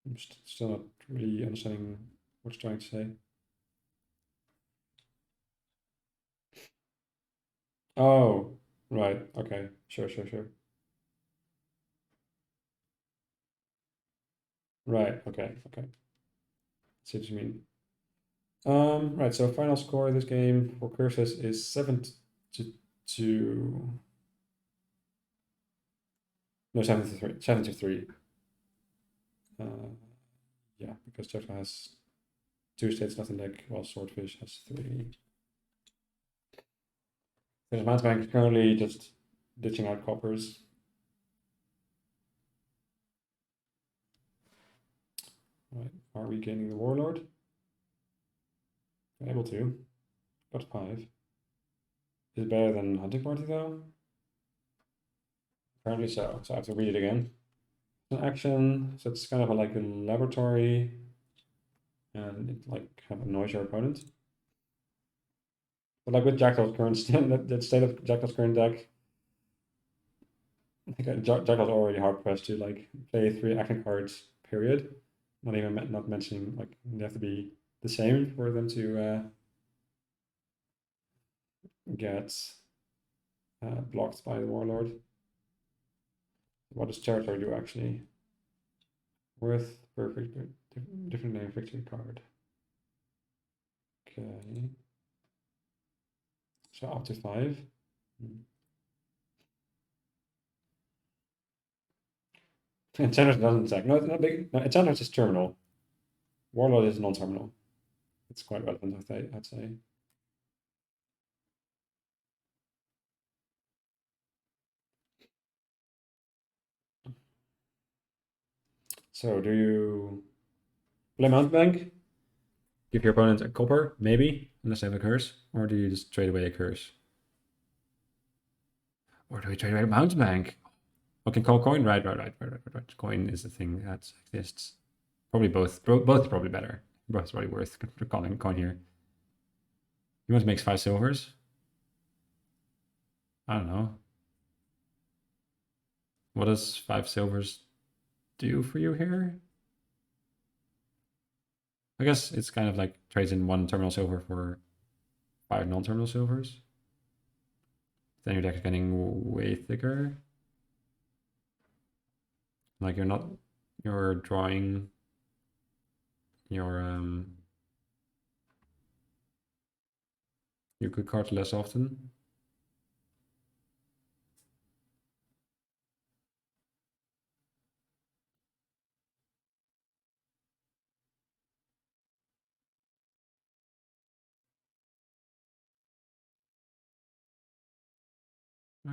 I'm still not really understanding what you're trying to say. Oh, right. Okay. Sure. Right. Okay. See what you mean. Right. So final score of this game for curses is 7-2. No, 7-3. 7-3. Yeah, because Jeffrey has 2 states left in deck, while Swordfish has 3. There's Mountebank is currently just ditching out coppers. Right. Are we gaining the Warlord? Able to. Got 5. Is it better than hunting party though? Apparently so. So I have to read it again. An action, so it's kind of like a laboratory, and it like kind of annoys your opponent. But like with Jackdal's current the state of Jackdal's current deck, I think Jackdal's already hard pressed to like play 3 action cards. Period. Not mentioning like they have to be the same for them to get blocked by the warlord. What does territory do actually? Worth perfect different name victory card. Okay. So up to 5. Enchantress doesn't attack. No, it's not big. No, Enchantress is terminal. Warlord is non-terminal. It's quite relevant, I'd say. So do you play Mountebank? Give your opponent a copper, maybe, unless they have a curse, or do you just trade away a curse? Or do we trade away a Mountebank? Okay, call coin, right. Coin is the thing that exists. Probably both. Both is probably better. Both is probably worth calling coin here. You want to make 5 silvers? I don't know. What does 5 silvers do for you here? I guess it's kind of like trades in 1 terminal silver for 5 non-terminal silvers. Then your deck is getting way thicker. Like you're drawing your good cards less often.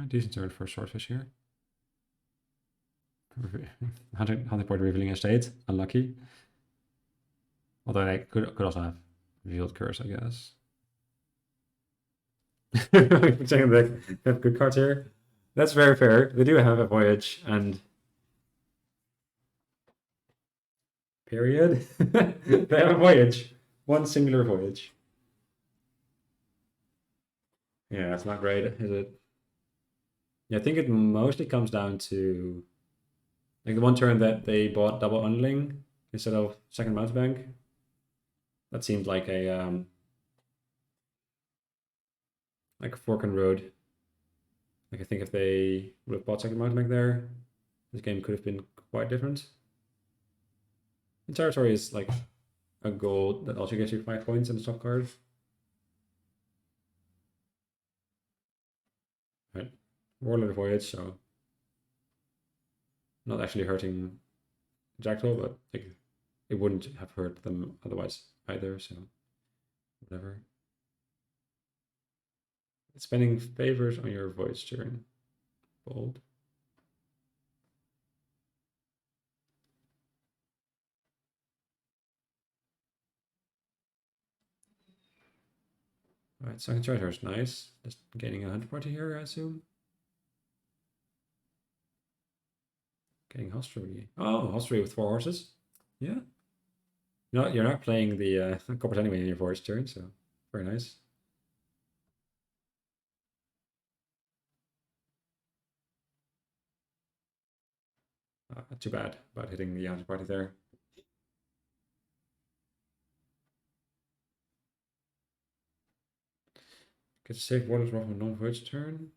Decent turn for Swordfish here. Hunting Point revealing estate, unlucky. Although I could also have revealed curse, I guess. Checking the deck, have good cards here. That's very fair. They do have a voyage and period. They have a voyage, 1 singular voyage. Yeah, it's not great, is it? Yeah, I think it mostly comes down to like the 1 turn that they bought double Underling instead of second Mountebank. That seemed like a fork in the road. Like I think if they would have bought second Mountebank there, this game could have been quite different. And territory is like a gold that also gets you 5 points in the top card. Right. Warlord Voyage, so not actually hurting jackdaw, but like it wouldn't have hurt them otherwise either, so whatever. Spending favors on your voyage turn. Bold. Alright, second treasure is nice. Just gaining a hunter party here, I assume. Getting hostelry. Oh, hostelry with 4 horses. Yeah. No, you're not playing the coppers anyway in your voyage turn, so very nice. Too bad about hitting the hunter party there. Get safe waters off a non-voyage turn.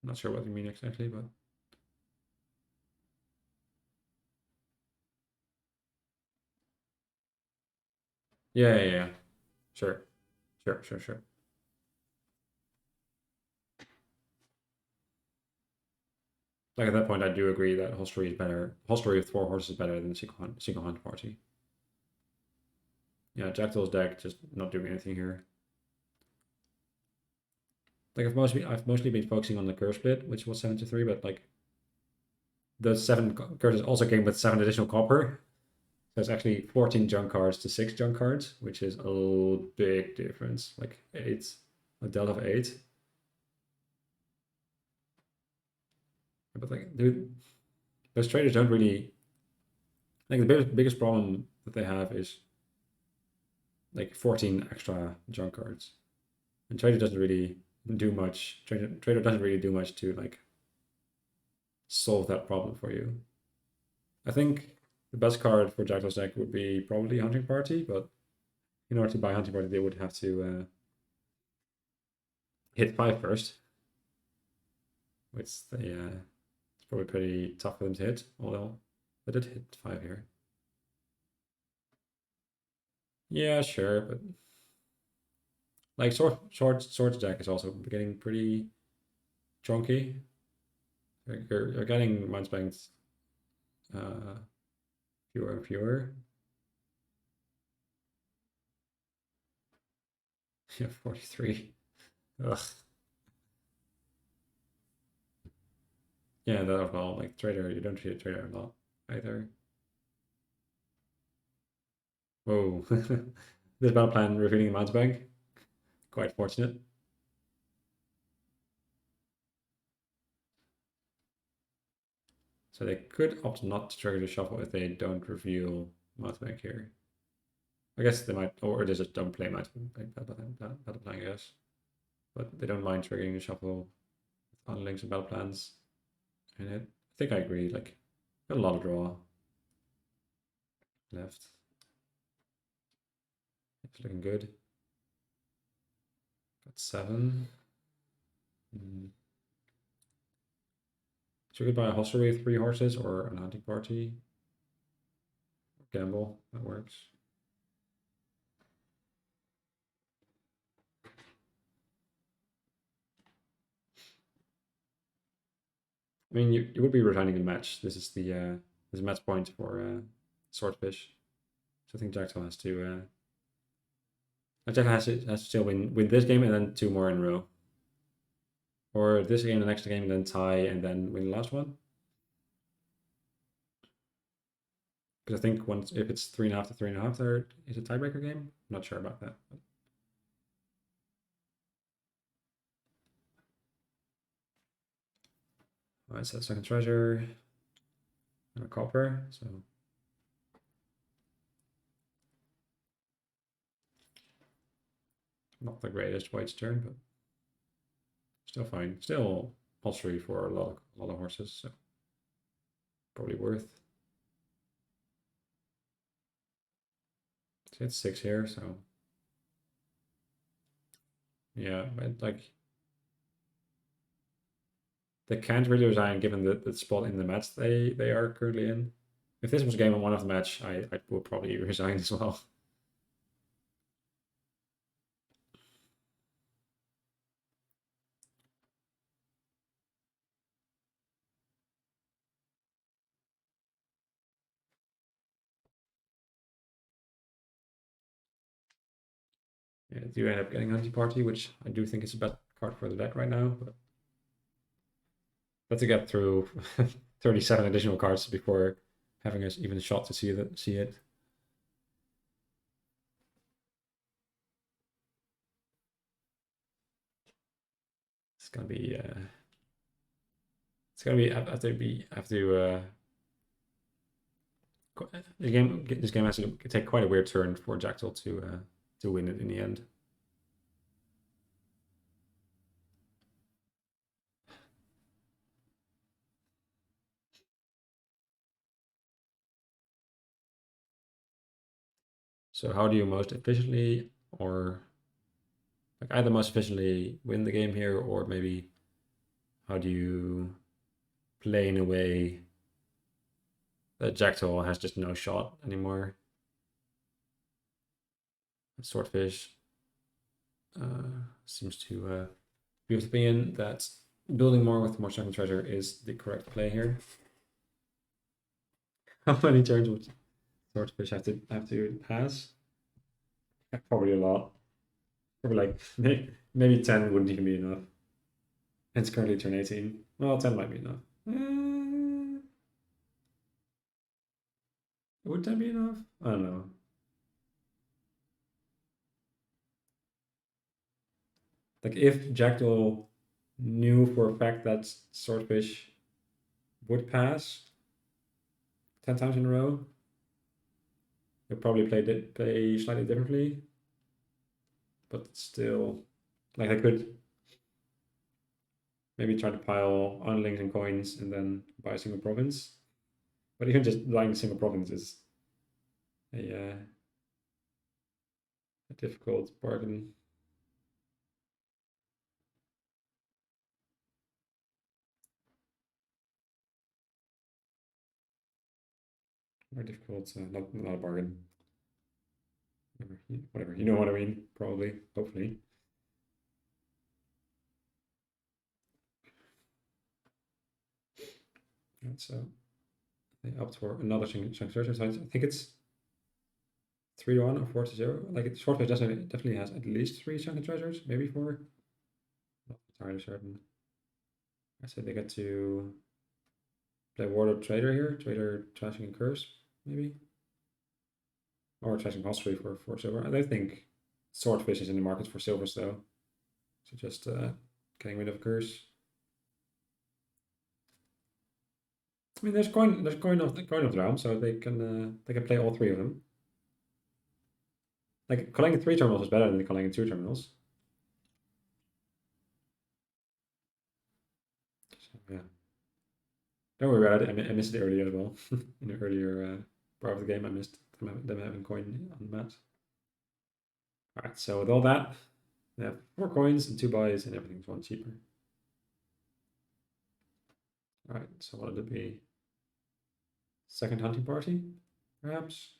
Not sure what you mean exactly, but yeah. Sure. Like at that point, I do agree that hostelry is better. Hostelry with 4 horses is better than single hunt party. Yeah, Jackdal's deck just not doing anything here. Like I've mostly been focusing on the curve split, which was 7 to 3, but like those 7 curses also came with 7 additional copper. So it's actually 14 junk cards to 6 junk cards, which is a big difference. Like 8, a delta of 8. But like, dude, those traders don't really. Like the biggest problem that they have is like 14 extra junk cards, and trader doesn't really do much. Trader doesn't really do much to like solve that problem for you. I think the best card for Jackdal's deck would be probably Hunting Party, but in order to buy Hunting Party, they would have to hit 5 first, which they it's probably pretty tough for them to hit. Although they did hit 5 here. Yeah, sure, but like Swords deck is also getting pretty chunky. You're getting mind banks fewer and fewer. Yeah, 43. Ugh. Yeah, that as well. Like trader, you don't treat a trader a lot either. Whoa. This battle plan revealing the Man's Bank. Quite fortunate. So they could opt not to trigger the shuffle if they don't reveal Man's Bank here. I guess they might, or they just don't play Man's Bank battle plan, I guess. But they don't mind triggering the shuffle on links and battle plans. And I think I agree. Like, got a lot of draw left. It's looking good. Got 7. So we could buy a hostelry with 3 horses or an hunting party. Gamble, that works. I mean, you would be resigning the match. This is the match point for Swordfish. So I think Jackdaw has to Jackdaw has to still win this game and then 2 more in a row. Or this game, the next game, and then tie and then win the last one. Because I think once if it's 3.5 to 3.5, there is a tiebreaker game. I'm not sure about that. But... Alright, so second treasure and a copper. So not the greatest white's turn, but still fine. Still upholstery for a lot of horses, so probably worth. So it's 6 here, so yeah, but like they can't really resign given the spot in the match they are currently in. If this was game 1 of the match, I would probably resign as well. Yeah, do end up getting anti-party, which I do think is a bad card for the deck right now, but let's get through 37 additional cards before having us even a shot to see it. It's gonna be this game has to take quite a weird turn for Jackdaw to win it in the end. So how do you most efficiently, or like either most efficiently win the game here, or maybe how do you play in a way that Jackdaw has just no shot anymore? Swordfish seems to be of the opinion that building more with more second treasure is the correct play here. How many turns would Swordfish have to pass? Probably a lot. Probably like maybe 10 wouldn't even be enough. It's currently turn 18. Well, 10 might be enough. Would that be enough? I don't know. Like if jackdl knew for a fact that swordfish would pass 10 times in a row, they'd probably play slightly differently. But still, like I could maybe try to pile underlings and coins and then buy a single province. But even just buying a single province is a difficult bargain. More difficult, not a bargain. Whatever, you know what I mean, probably, hopefully. And so they opt for another chunk treasure. So I think it's 3-1 or 4-0. Like Swordfish definitely has at least 3 chunk treasures, maybe 4. Not entirely certain. I said they get to play Warlord Trader here, Trader Trashing and Curse, maybe. Or Trashing Hostelry for 4 silver. I don't think Swordfish is in the market for silvers though. So just getting rid of Curse. I mean, there's coin of the realm, so they can play all 3 of them. Like collecting 3 terminals is better than collecting 2 terminals. So, yeah. Don't worry about it. I missed it earlier as well. In the earlier part of the game, I missed them having coin on the mat. All right. So with all that, they have 4 coins and 2 buys, and everything's 1 cheaper. All right. So what would it be? Second hunting party, perhaps.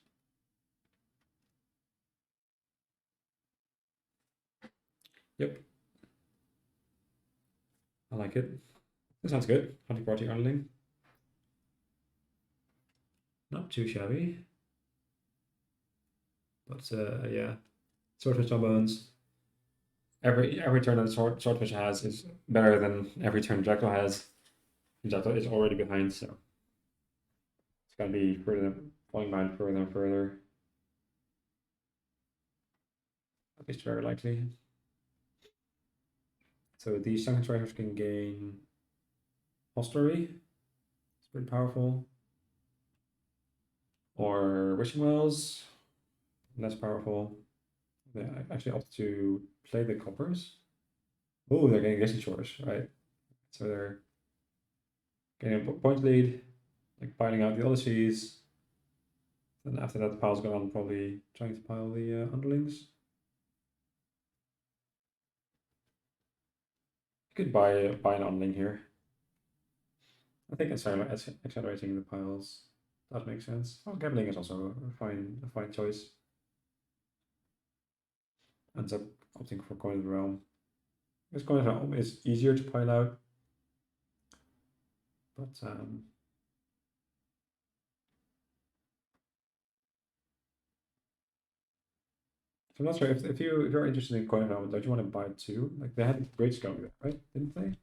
Yep. I like it. That sounds good. Hunting party Arling. Not too shabby. But yeah. Swordfish trombones. Every turn that Swordfish has is better than every turn jackdl has. Jackdl is already behind, so it's gonna be falling behind further and further. At least very likely. So these sunken treasures can gain hostelry. It's pretty powerful. Or wishing wells, less powerful. They actually opt to play the coppers. Oh, they're getting distant shores, right? So they're getting a point lead, like piling out the Odysseys. Then after that, the pile's gone, probably trying to pile the underlings. You could buy an underling here. I think accelerating the piles does make sense. Oh, gambling is also a fine choice. Ends up opting for Coin of the Realm. This Coin of the Realm is easier to pile out, but so I'm not sure if you're interested in Coin of the Realm, don't you want to buy 2? Like they had bridge going there, right? Didn't they?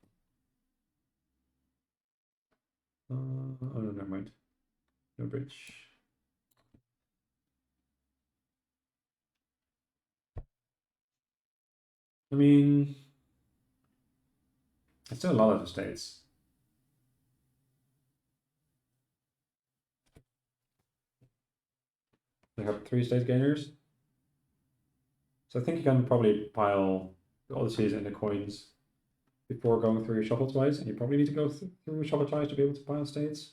Oh no, never mind. No bridge. I mean, it's still a lot of estates. They have 3 estate gainers. So I think you can probably pile the Odysseys and the coins before going through your shuffle twice, and you probably need to go through your shuffle twice to be able to pile estates.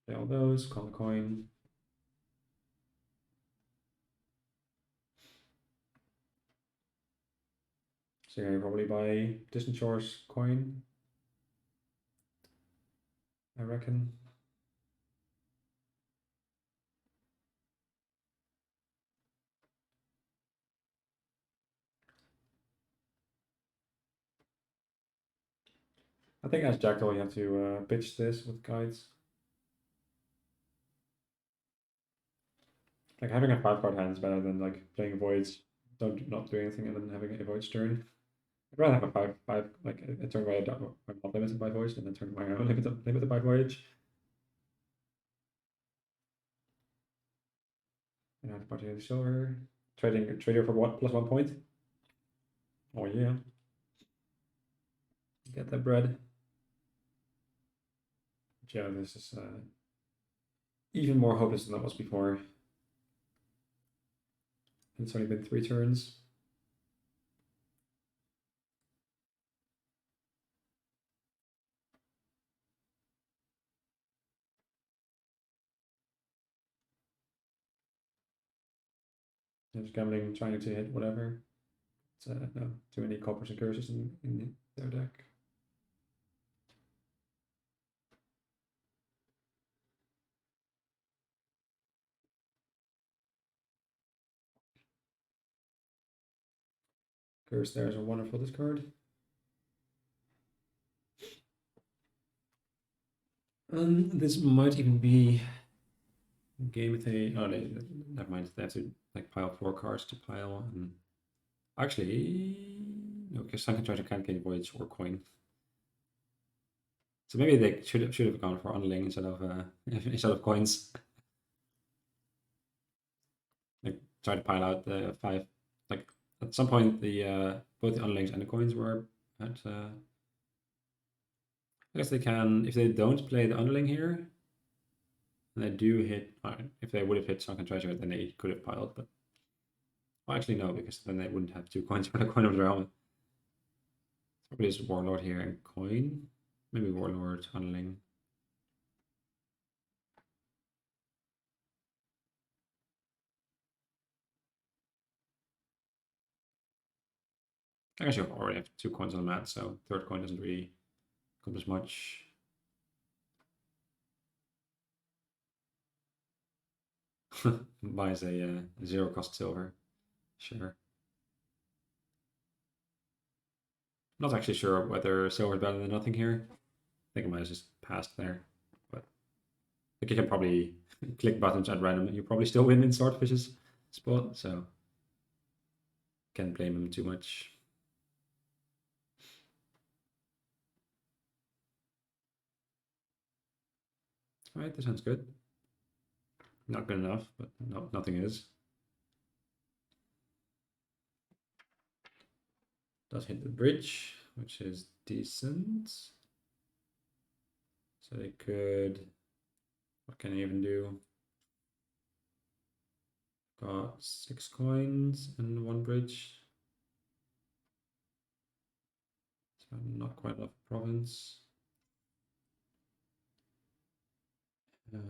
Play all those, call the coin. So yeah, you probably buy Distant Shores coin, I reckon. I think as jackdl you have to pitch this with guides. Like having a 5 card hand is better than like playing voids not doing anything and then having a void turn. I'd rather have a 5/5, like a turn where I'm not limited by void, and then turn where I'm limited by voyage. And I have party of the silver. Trader for what? +1 point. Oh yeah. Get that bread. But yeah, this is even more hopeless than that was before. And it's only been 3 turns. Just gambling, trying to hit whatever. No, too many coppers and curses in their deck. Curse there is a wonderful discard. And this might even be game with a. Oh, never mind. They have to like pile 4 cards to pile. And actually, no, because Sunken Treasure can't gain voyage or coin. So maybe they should have gone for underling instead of coins. Like try to pile out the 5. Like at some point, the both the underlings and the coins were at. I guess they can if they don't play the underling here. And they do hit. If they would have hit Sunken Treasure, then they could have piled. But well, actually no, because then they wouldn't have 2 coins for the coin of their own. Probably just Warlord here and coin. Maybe Warlord, Underling. I guess you already have 2 coins on the mat, so 3rd coin doesn't really accomplish much. Buys a 0 cost silver. Sure. Not actually sure whether silver is better than nothing here. I think I might have just passed there. But I think you can probably click buttons at random and you probably still win in Swordfish's spot, so can't blame him too much. Alright, this sounds good. Not good enough, but no, nothing is. Does hit the bridge, which is decent. So they could, what can I even do? Got 6 coins and 1 bridge. So not quite enough province.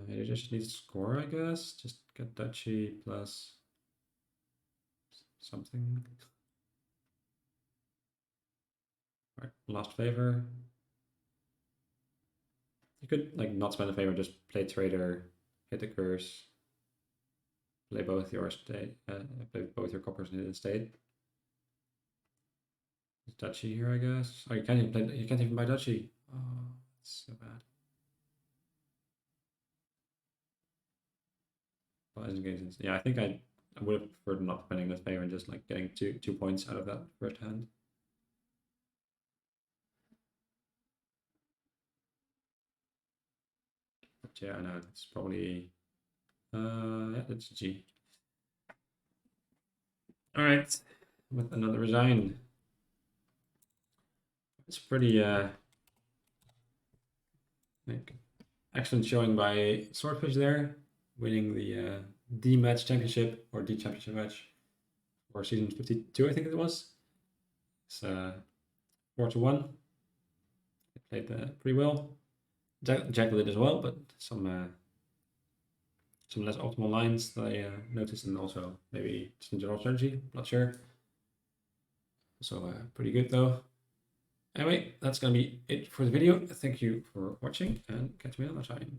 It just needs to score, I guess. Just get duchy plus something. Right, lost favor. You could like not spend a favor, just play trader, hit the curse, play both your state, play both your coppers in the state. Duchy here, I guess. Oh, you can't even play. You can't even buy duchy. Oh, it's so bad. Yeah, I think I would have preferred not spending this favor and just like getting two points out of that first hand. But yeah, no, it's probably yeah, that's G. All right, with another resign. It's pretty like excellent showing by Swordfish there, winning the D match championship or D championship match for season 52, I think it was. It's 4-1. They played pretty well. jakkdl did as well, but some less optimal lines that I noticed, and also maybe just in general strategy. Not sure. So pretty good though. Anyway, that's gonna be it for the video. Thank you for watching, and catch me another time.